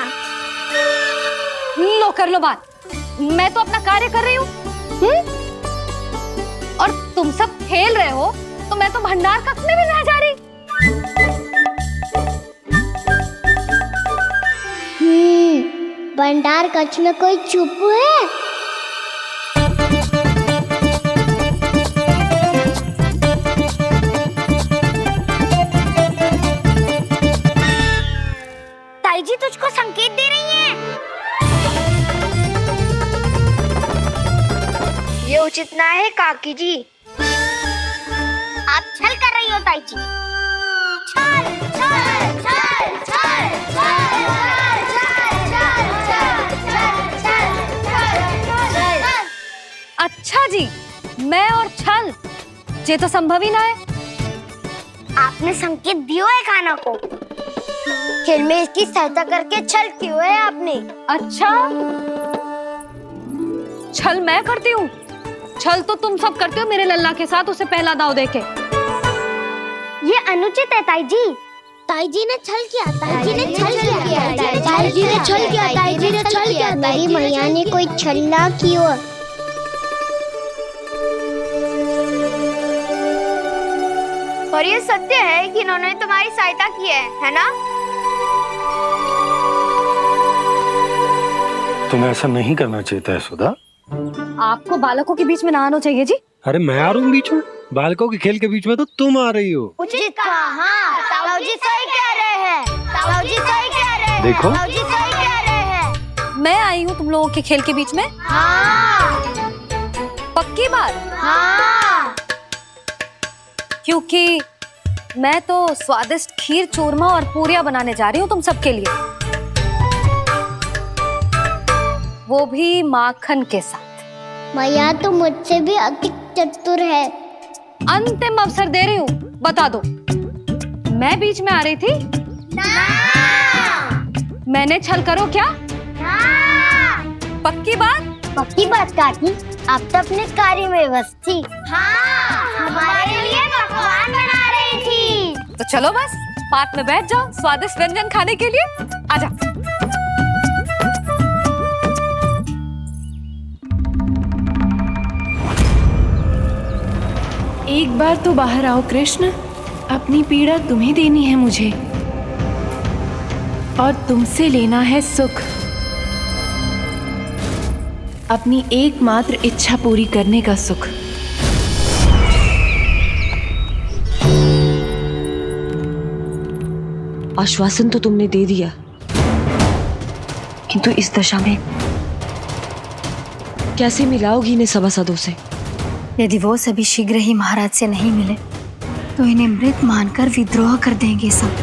लो कर लो बात, मैं तो अपना कार्य कर रही हूँ। और तुम सब खेल रहे हो तो मैं तो भंडार कक्ष में भी नहीं जा रही। भंडार कक्ष में कोई चुप है? ताई जी तुझको संकेत दे रही हैं। ये उचित ना है काकी जी। आप छल कर रही हो ताई जी। छल छल छल छल छल छल। अच्छा जी, मैं और छल ये तो संभव ही ना है। आपने संकेत दिया है कान्हा को, खेल में इसकी सहायता करके छल क्यों है आपने? अच्छा, छल मैं करती हूँ? छल तो तुम सब करते हो मेरे लल्ला के साथ, उसे पहला दाव देके। ये अनुचित है ताई जी। ताई जी ने छल किया, ताई जी ने छल किया, ताई जी ने छल किया, ताई जी ने छल किया। मेरी मैया ने कोई छल ना किया। और ये सत्य है कि इन्होंने तुम्हारी सहायता की है ना? तुम्हें ऐसा नहीं करना चाहिए था यशोदा। आपको बालकों के बीच में ना आना चाहिए जी। अरे मैं आ रहा हूँ बीच में? बालकों के खेल के बीच में तो तुम आ रही हो। उचित कहा, ताऊ जी सही कह रहे हैं। ताऊ जी सही कह रहे हैं। देखो। ताऊ जी सही कह रहे हैं। मैं आई हूँ तुम लोगों के खेल के बीच में? हाँ। पक्की बात? हाँ। क्योंकि मैं तो स्वादिष्ट खीर, चूरमा और पूरियां बनाने जा रही हूँ तुम सबके लिए, वो भी माखन के साथ। मैया तो मुझसे भी अधिक चतुर है। अंतिम अवसर दे रही हूँ, बता दो, मैं बीच में आ रही थी? मैंने छल करो क्या? पक्की बात? पक्की बात काकी, आप तो अपने कार्य में व्यस्त थी। हमारे लिए पकवान बना रही थी। तो चलो बस पार्क में बैठ जाओ स्वादिष्ट व्यंजन खाने के लिए। आजा। एक बार तो बाहर आओ कृष्ण, अपनी पीड़ा तुम्हें देनी है मुझे और तुमसे लेना है सुख। अपनी एकमात्र इच्छा पूरी करने का सुख। आश्वासन तो तुमने दे दिया, किंतु इस दशा में कैसे मिलाओगी इन्हें सभासदों से? यदि वो सभी शीघ्र ही महाराज से नहीं मिले तो इन्हें मृत मानकर विद्रोह कर देंगे सब।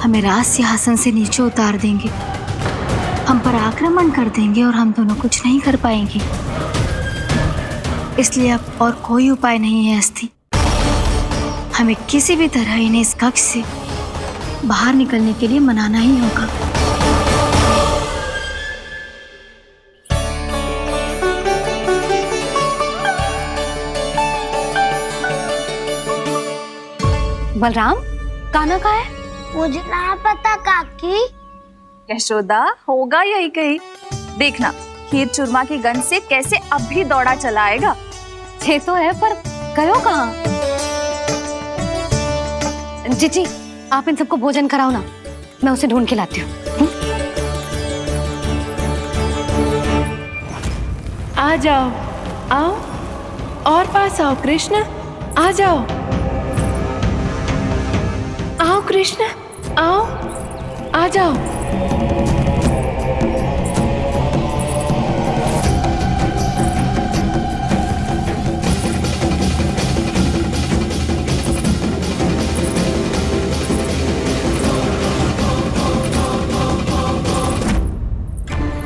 हमें राज सिंहासन से नीचे उतार देंगे, हम पर आक्रमण कर देंगे और हम दोनों कुछ नहीं कर पाएंगे। इसलिए अब और कोई उपाय नहीं है अस्थि। हमें किसी भी तरह इन्हें इस कक्ष से बाहर निकलने के लिए मनाना ही होगा। बलराम, कान्हा कहाँ है? मुझे ना पता काकी। यशोदा, होगा यही कहीं। देखना खीर चूरमा की गंध से कैसे अब भी दौड़ा चला आएगा। ये तो है, पर गयो कहाँ? जीजी, आप इन सबको भोजन कराओ ना, मैं उसे ढूंढ के लाती हूँ। आ जाओ, आओ और पास आओ कृष्ण, आ जाओ। आओ कृष्ण, आओ, आ जाओ।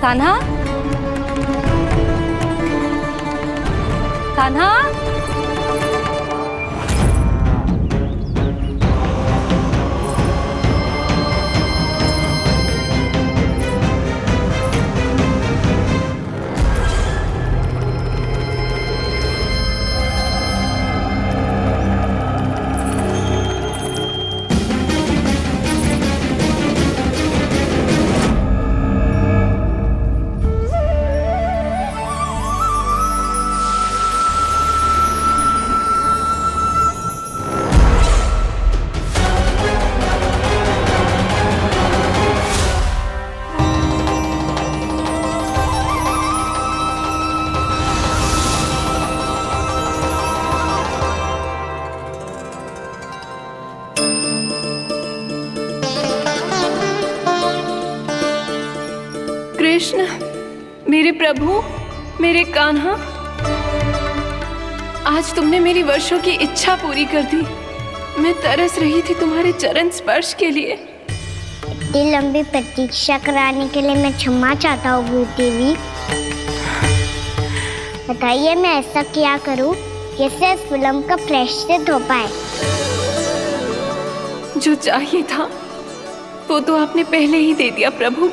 कान्हा, कान्हा, कृष्ण, मेरे प्रभु, मेरे कान्हा, आज तुमने मेरी वर्षों की इच्छा पूरी कर दी। मैं तरस रही थी तुम्हारे चरण स्पर्श के लिए। इतनी लंबी प्रतीक्षा कराने के लिए मैं क्षमा चाहता हूँ भूत देवी। बताइए मैं ऐसा क्या करूँ जिससे इस फिल्म का प्रायश्चित हो पाए? जो चाहिए था वो तो आपने पहले ही दे दिया प्रभु।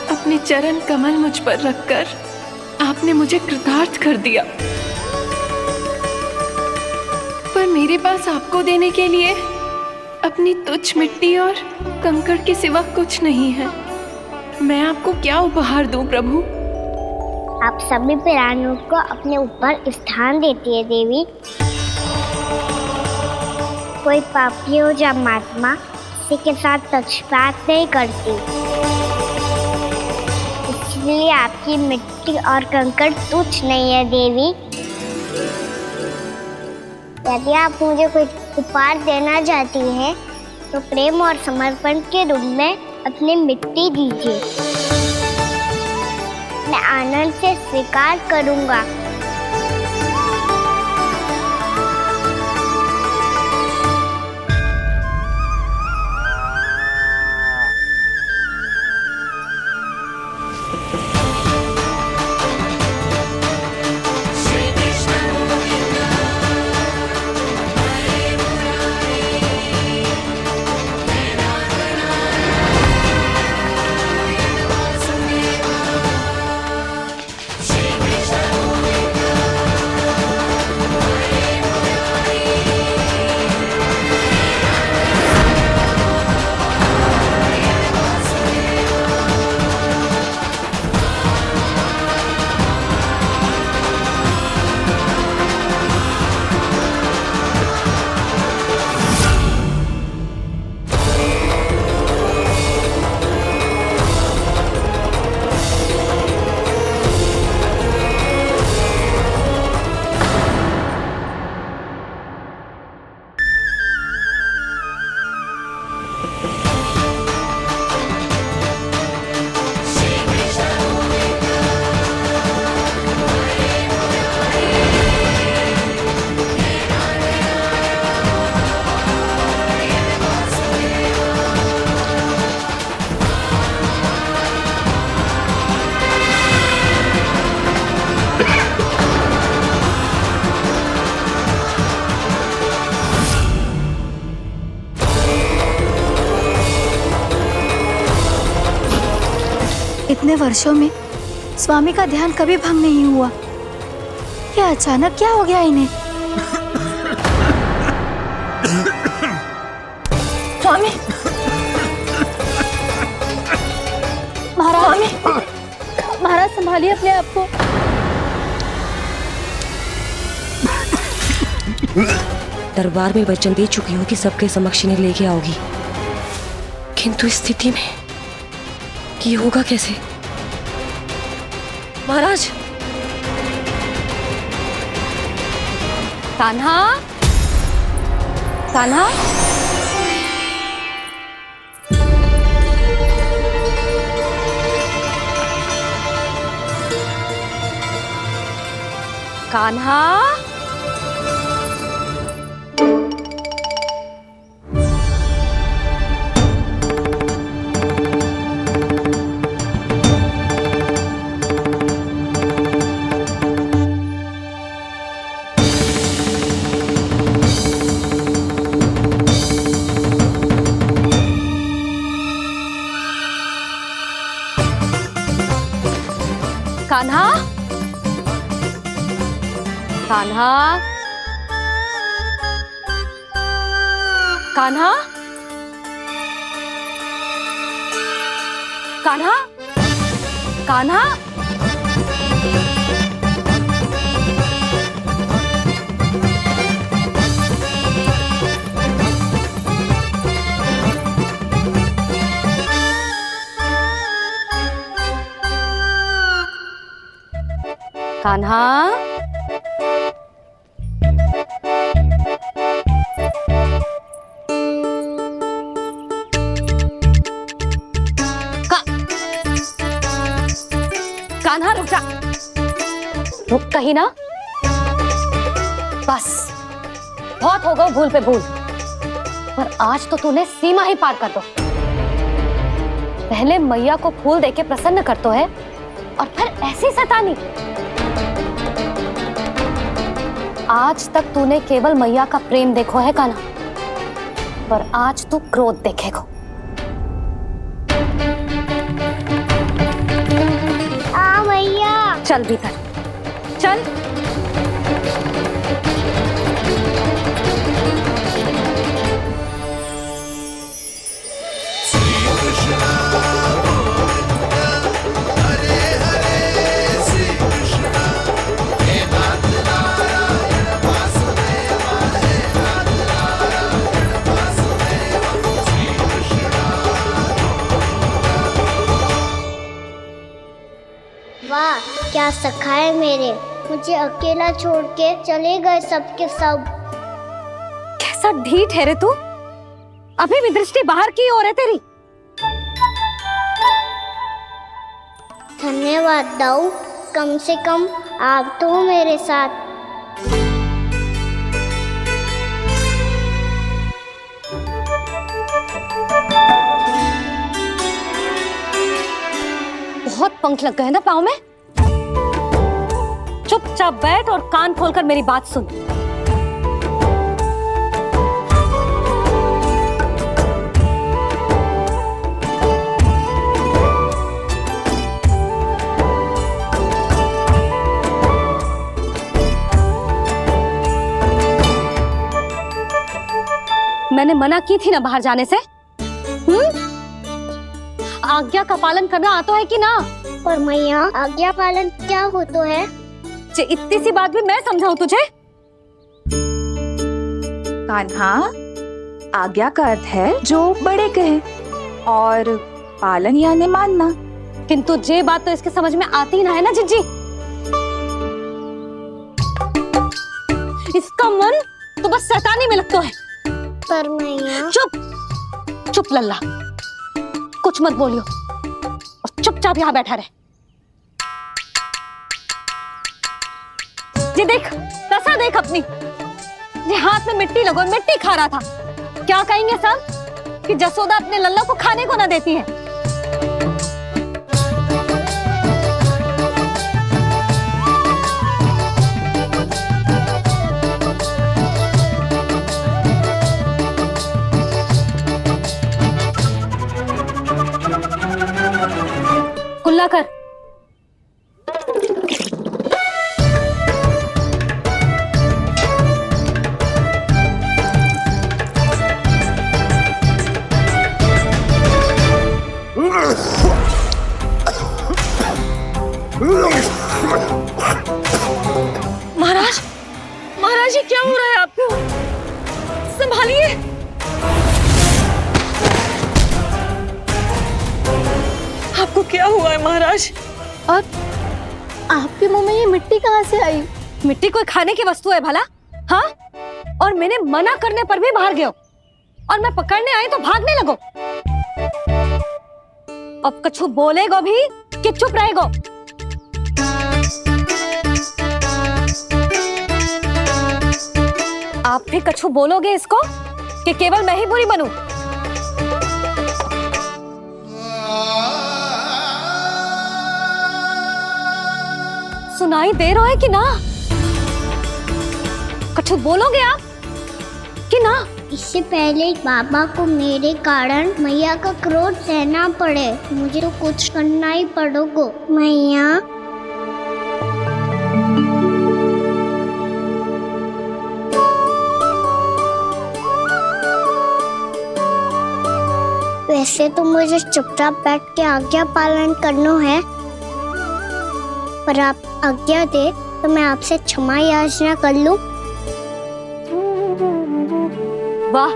अपने चरण कमल मुझ पर रखकर आपने मुझे कृतार्थ कर दिया, पर मेरे पास आपको देने के लिए अपनी तुच्छ मिट्टी और कंकड़ के सिवा कुछ नहीं है। मैं आपको क्या उपहार दूं प्रभु? आप सभी प्राणियों को अपने ऊपर स्थान देती है देवी। कोई पापी हो या महात्मा, किसी के साथ पक्षपात नहीं करती। इसलिए आपकी मिट्टी और कंकड़ तुच्छ नहीं है देवी। यदि आप मुझे कोई उपहार देना चाहती हैं, तो प्रेम और समर्पण के रूप में अपनी मिट्टी दीजिए। मैं आनंद से स्वीकार करूंगा। इतने वर्षों में स्वामी का ध्यान कभी भंग नहीं हुआ। ये अचानक क्या हो गया इन्हें? स्वामी, महाराज, महाराज संभालिए अपने आप को। दरबार में वचन दे चुकी हूँ कि सबके समक्ष इन्हें लेके आओगी, किंतु इस स्थिति में ये होगा कैसे? महाराज, कान्हा, कान्हा, कान्हा, कान्हा, कान्हा, कान्हा, कान्हा, कान्हा, कान्हा, कान्हा रुक जा, रुक कहीं ना। बस बहुत हो गया भूल पे भूल, पर आज तो तूने सीमा ही पार कर दो। पहले मैया को फूल देके प्रसन्न कर तो है, और फिर ऐसी सतानी। आज तक तूने केवल मैया का प्रेम देखो है कान्हा, पर आज तू क्रोध देखेगा। मैया, चल भीतर, चल। वाह, क्या सखा है मेरे, मुझे अकेला छोड़ के चले गए सबके सब। कैसा ढीठ है रे तू, अभी भी दृष्टि बाहर की ओर है तेरी। धन्यवाद दाऊ, कम से कम आप तो हो मेरे साथ। बहुत पंख लग गए ना पाँव में। चुपचाप बैठ और कान खोलकर मेरी बात सुन। मैंने मना की थी ना बाहर जाने से। आज्ञा का पालन करना आता है कि ना? पर मैया, आज्ञा पालन क्या होता है? इतनी सी बात भी मैं समझाऊं तुझे? कान्हा, आज्ञा का अर्थ है जो बड़े कहे और पालन यानी मानना। किंतु ये बात तो इसके समझ में आती ना है ना जिज्जी। इसका मन तो बस शैतानी में लगता है। पर मैया। चुप चुप लल्ला, कुछ मत बोलियो और चुपचाप यहाँ बैठा रहे। ये देख, दशा देख अपनी। ये हाथ में मिट्टी लगो, मिट्टी खा रहा था। क्या कहेंगे सब कि जसोदा अपने लल्ला को खाने को ना देती है। कुल्ला कर। महाराज, महाराज ये क्या हो रहा है आपको? संभालिए। आपको क्या हुआ है महाराज? और आपके मुंह में ये मिट्टी कहाँ से आई? मिट्टी कोई खाने की वस्तु है भला? हाँ? और मैंने मना करने पर भी बाहर गए और मैं पकड़ने आई तो भागने लगो। अब कछु बोलेगो भी कि चुप रहेगो? आप भी कछु बोलोगे इसको कि केवल मैं ही बुरी बनूं? सुनाई दे रहा है कि ना? कछु बोलोगे आप कि ना? इससे पहले बाबा को मेरे कारण मैया का क्रोध सहना पड़े, मुझे तो कुछ करना ही पड़ेगा। मैया, वैसे तो मुझे चुपचाप बैठ के आज्ञा पालन करना है, पर आप आज्ञा दे तो मैं आपसे क्षमा याचना कर लूं। वाह,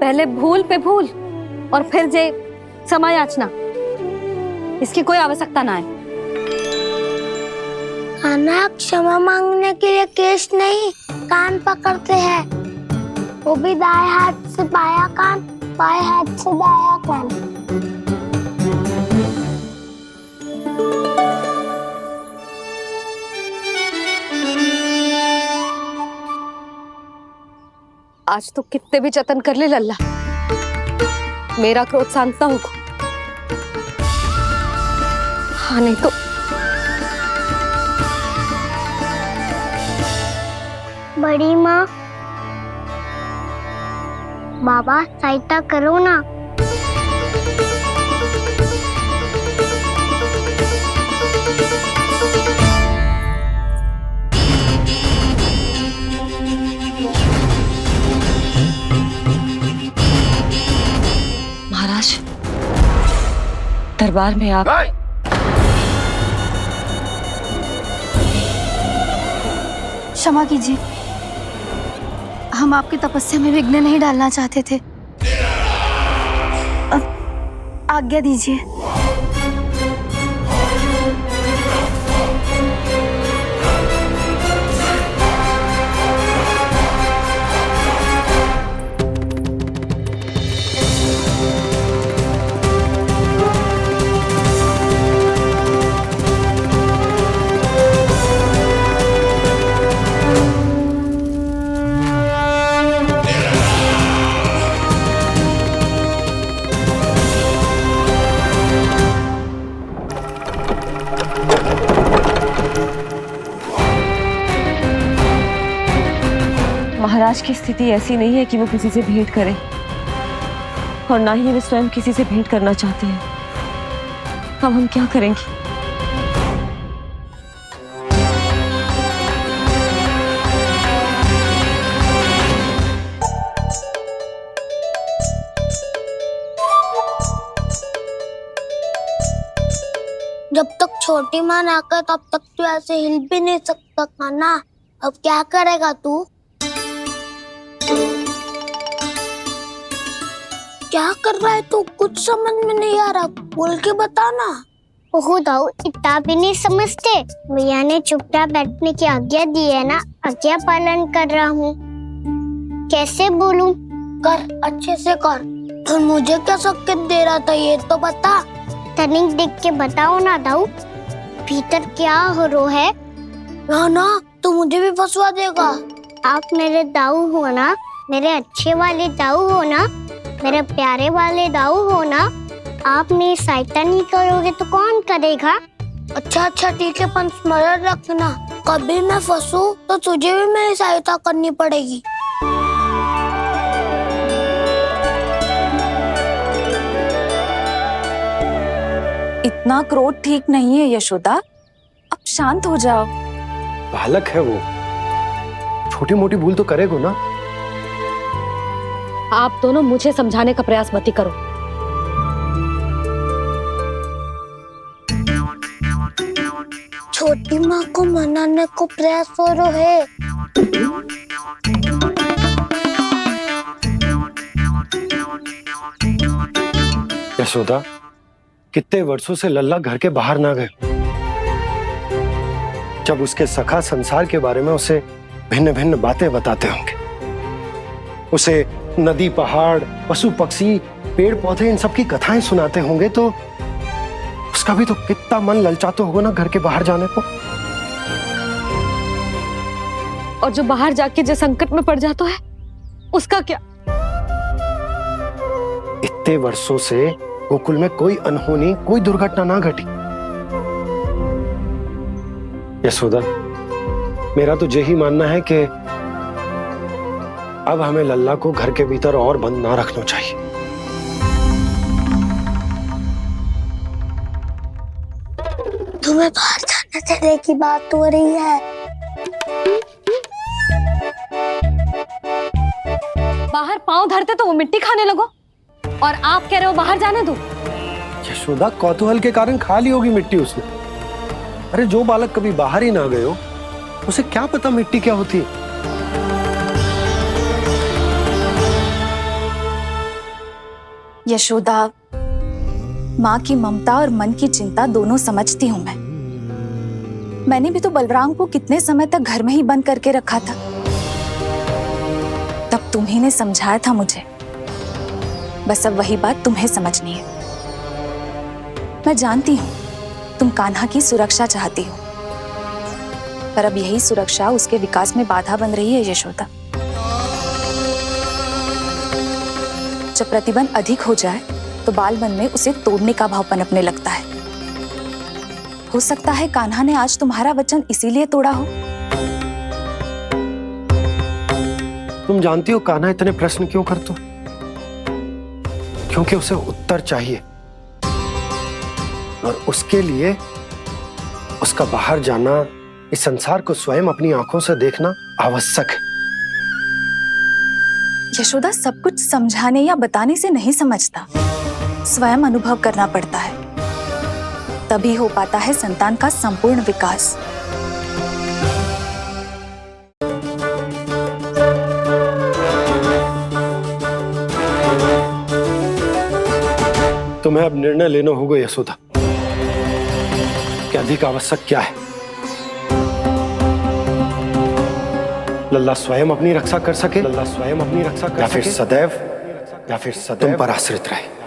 पहले भूल पे भूल और फिर जे क्षमा याचना। इसकी कोई आवश्यकता ना है। खाना क्षमा मांगने के लिए केस नहीं, कान पकड़ते हैं, वो भी दाएं हाथ से बायां कान, बाएं हाथ से दायां कान। आज तो कितने भी जतन कर ले लल्ला, मेरा क्रोध शांत ना होगा। हाँ नहीं तो बड़ी माँ, बाबा सहायता करो ना। महाराज, दरबार में आप क्षमा कीजिए, हम आपकी तपस्या में विघ्न नहीं डालना चाहते थे। अब आज्ञा दीजिए। महाराज की स्थिति ऐसी नहीं है कि वो किसी से भेंट करें, और ना ही वे स्वयं किसी से भेंट करना चाहते हैं। अब हम क्या करेंगे? जब तक छोटी माँ ना कर तब तक तू ऐसे हिल भी नहीं सकता था ना। अब क्या करेगा तू? क्या कर रहा है तू? कुछ समझ में नहीं आ रहा, बोल के बता ना। ओहो दाऊ, इतना भी नहीं समझते। भैया ने चुपचाप बैठने की आज्ञा दी है ना, आज्ञा पालन कर रहा हूँ। कैसे बोलूं? कर, अच्छे से कर। तो मुझे क्या संकेत दे रहा था ये तो बता। तनिक देख के बताओ ना दाऊ, भीतर क्या हो रहा है? ना ना, तू मुझे भी फंसवा देगा। आप मेरे दाऊ हो ना, मेरे अच्छे वाले दाऊ हो ना, मेरे प्यारे वाले दाऊ हो ना। आप मेरी सहायता नहीं करोगे तो कौन करेगा? अच्छा अच्छा ठीक है, पर स्मरण रखना, कभी मैं फंसू तो तुझे भी मेरी सहायता करनी पड़ेगी। इतना क्रोध ठीक नहीं है यशोदा, अब शांत हो जाओ। बालक है वो, छोटी मोटी भूल तो करेगा ना। आप दोनों मुझे समझाने का प्रयास मत ही करो। छोटी माँ को मनाने को प्रयास हो रहा है। यशोदा, कितने वर्षों से लल्ला घर के बाहर ना गए। जब उसके सखा संसार के बारे में उसे भिन्न भिन्न बातें बताते होंगे, उसे नदी पहाड़ पशु पक्षी पेड़ पौधे इन सब की कथाएं सुनाते होंगे, तो उसका भी तो कितना मन ललचाता होगा ना घर के बाहर जाने को। और जो बाहर जाके जो संकट में पड़ जाता है उसका क्या? इतने वर्षों से गोकुल में कोई अनहोनी कोई दुर्घटना ना घटी। यशोदा, मेरा तो यही मानना है कि अब हमें लल्ला को घर के भीतर और बंद ना रखना चाहिए। तुम्हें बाहर जाने देने की बात हो रही है। बाहर पांव धरते तो वो मिट्टी खाने लगो, और आप कह रहे हो बाहर जाने दो। यशोदा, कौतूहल के कारण खा ली होगी मिट्टी उसने। अरे जो बालक कभी बाहर ही ना गए हो, उसे क्या पता मिट्टी क्या होती है। यशोदा, माँ की ममता और मन की चिंता दोनों समझती हूँ मैं। मैंने भी तो बलराम को कितने समय तक घर में ही बंद करके रखा था। तब तुम्ही ने समझाया था मुझे, बस अब वही बात तुम्हें समझनी है। मैं जानती हूँ तुम कान्हा की सुरक्षा चाहती हो, पर अब यही सुरक्षा उसके विकास में बाधा बन रही है यशोदा। जब प्रतिबंध अधिक हो जाए तो बाल मन में उसे तोड़ने का भाव पनपने लगता है। हो सकता है कान्हा ने आज तुम्हारा वचन इसीलिए तोड़ा हो। तुम जानती हो कान्हा इतने प्रश्न क्यों करता? क्योंकि उसे उत्तर चाहिए, और उसके लिए उसका बाहर जाना, इस संसार को स्वयं अपनी आंखों से देखना आवश्यक है। यशोदा, सब कुछ समझाने या बताने से नहीं समझता, स्वयं अनुभव करना पड़ता है, तभी हो पाता है संतान का संपूर्ण विकास। तुम्हें अब निर्णय लेना होगा यशोदा कि अधिक आवश्यक क्या है। लल्ला स्वयं अपनी रक्षा कर सके, लल्ला स्वयं अपनी रक्षा कर सके, या फिर सदैव तुम पर आश्रित रहे।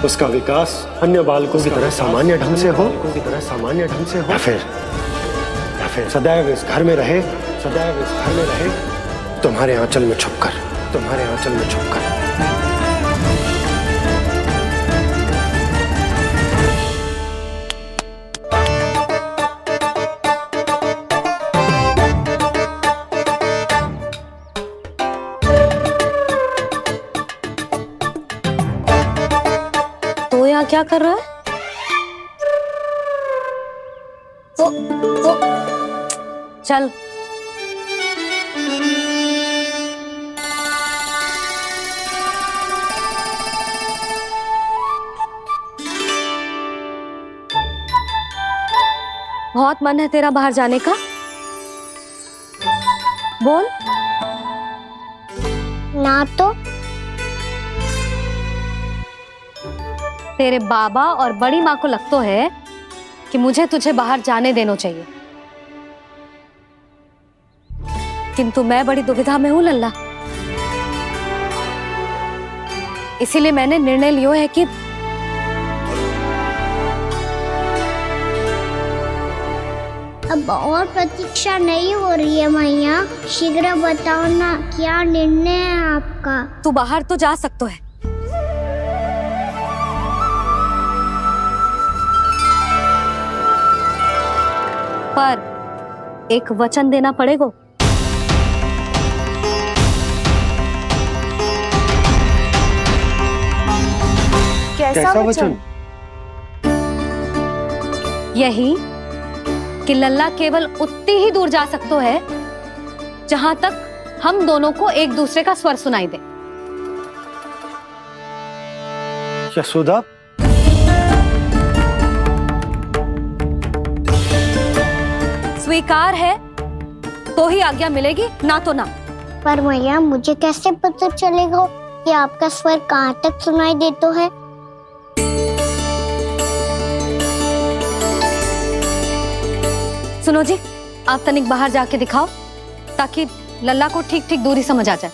उसका विकास अन्य बालकों की तरह सामान्य ढंग से हो, या फिर सदैव इस घर में रहे, तुम्हारे आंचल में छुपकर। यहाँ क्या कर रहा है? चल। बहुत मन है तेरा बाहर जाने का? बोल। ना तो तेरे बाबा और बड़ी माँ को लगता है कि मुझे तुझे बाहर जाने देना चाहिए, किंतु मैं बड़ी दुविधा में हूं लल्ला। इसीलिए मैंने निर्णय लिया है कि अब और प्रतीक्षा नहीं हो रही है मैया, शीघ्र बताओ ना क्या निर्णय है आपका। तू बाहर तो जा सकता है, पर एक वचन देना पड़ेगा। कैसा वचन? यही कि लल्ला केवल उतनी ही दूर जा सकता है जहां तक हम दोनों को एक दूसरे का स्वर सुनाई दे। यशोदा, स्वीकार है तो ही आज्ञा मिलेगी, ना तो ना। पर मैया मुझे कैसे पता चलेगा कि आपका स्वर कहाँ तक सुनाई देता है? सुनो जी, आप तनिक बाहर जाके दिखाओ ताकि लल्ला को ठीक ठीक दूरी समझ आ जाए।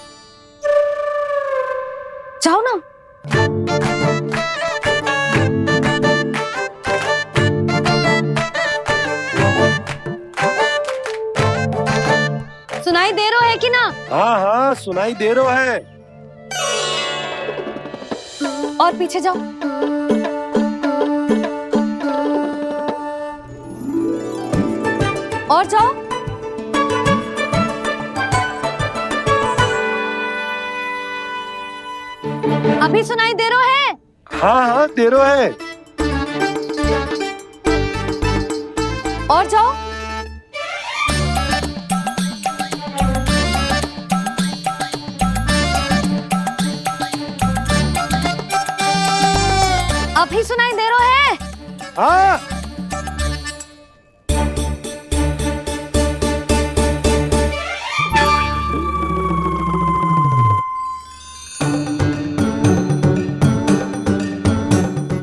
जाओ ना। सुनाई दे रहा है कि ना? हाँ हाँ सुनाई दे रहा है। और पीछे जाओ। और जाओ। अभी सुनाई दे रहा है? हाँ हाँ दे रहा है। और जाओ। अभी सुनाई दे रहा है? हाँ।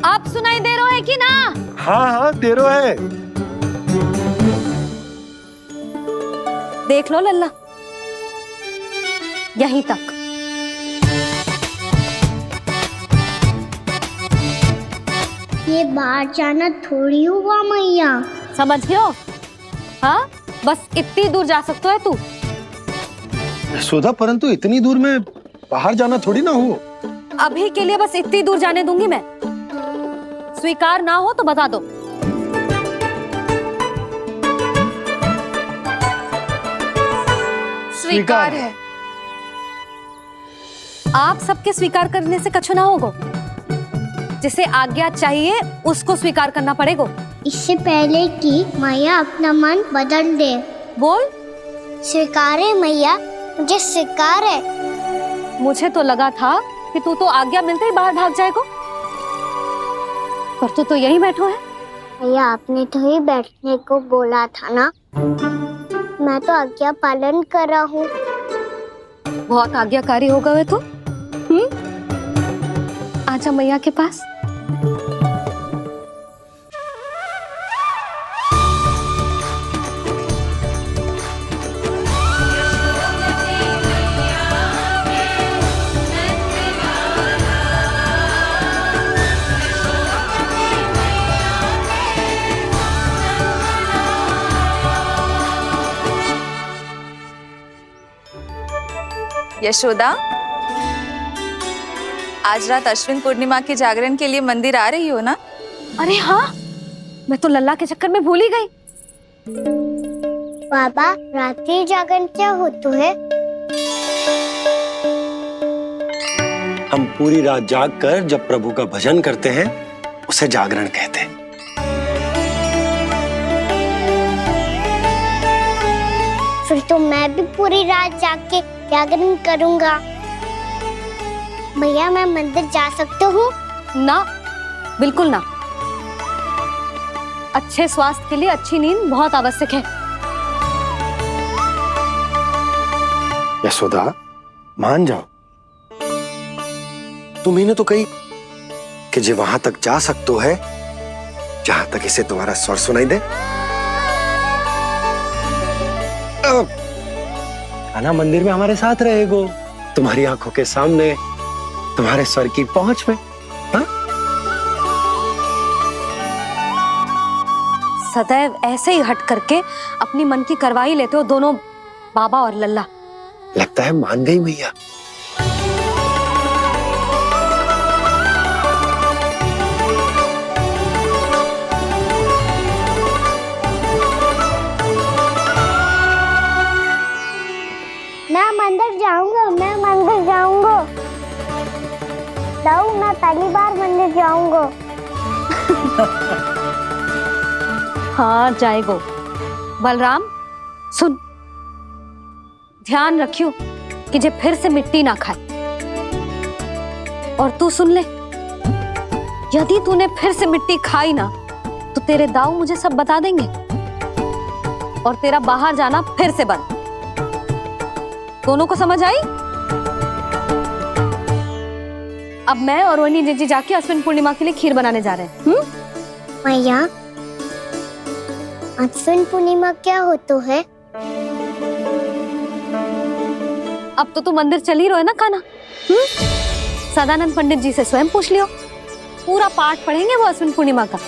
आप सुनाई दे रहा है कि ना? हाँ हाँ दे रहा है। देख लो लल्ला, यहीं तक। ये बाहर जाना थोड़ी हुआ मैया। समझियो? हाँ, बस इतनी दूर जा सकता है तू। यशोदा, परंतु इतनी दूर में बाहर जाना थोड़ी ना हो। अभी के लिए बस इतनी दूर जाने दूंगी मैं। स्वीकार ना हो तो बता दो। स्वीकार है। आप सबके स्वीकार करने से कछु ना होगा। जिसे आज्ञा चाहिए उसको स्वीकार करना पड़ेगा। इससे पहले कि मैया अपना मन बदल दे। बोल। स्वीकार है मैया, मुझे स्वीकार है। मुझे तो लगा था कि तू तो आज्ञा मिलते ही बाहर भाग जाएगा, पर तू तो यहीं बैठो है। मैया आपने तो ही बैठने को बोला था ना, मैं तो आज्ञा पालन कर रहा हूँ। बहुत आज्ञाकारी हो गए तो। आजा मैया के पास। यशोदा, आज रात अश्विन पूर्णिमा के जागरण के लिए मंदिर आ रही हो ना? अरे हाँ, मैं तो लल्ला के चक्कर में भूल ही गई। बाबा, रात्रि जागरण क्या होता है? हम पूरी रात जाग कर जब प्रभु का भजन करते हैं उसे जागरण कहते हैं। फिर तो मैं भी पूरी रात जाग के जागरण करूंगा। भैया मैं मंदिर जा सकती हूँ? ना, बिल्कुल ना। अच्छे स्वास्थ्य के लिए अच्छी नींद बहुत आवश्यक है। यशोदा, मान जाओ। तुम्ही ने तो कही कि जे वहां तक जा सकते है जहां तक इसे तुम्हारा स्वर सुनाई दे। कान्हा मंदिर में हमारे साथ रहेगो, तुम्हारी आंखों के सामने, तुम्हारे स्वर की पहुंच में। हाँ? सदैव ऐसे ही हट करके अपनी मन की करवाई लेते हो दोनों बाबा और लल्ला। लगता है मान गई मैया। मैं मंदिर जाऊंगा, मैं मंदिर जाऊंगा। दाऊ, मैं पहली बार मंदिर जाऊंगा। हाँ जाएगो। बलराम सुन, ध्यान रखियो कि जे फिर से मिट्टी ना खाए। और तू सुन ले, यदि तूने फिर से मिट्टी खाई ना तो तेरे दाऊ मुझे सब बता देंगे और तेरा बाहर जाना फिर से बंद। दोनों को समझ आई? अब मैं और रोहिणी जीजी जाके अश्विन पूर्णिमा के लिए खीर बनाने जा रहे हैं। मैया, अश्विन पूर्णिमा क्या होता है? अब तो तू मंदिर चल ही रहो है ना कान्हा? सदानंद पंडित जी से स्वयं पूछ लियो, पूरा पाठ पढ़ेंगे वो अश्विन पूर्णिमा का।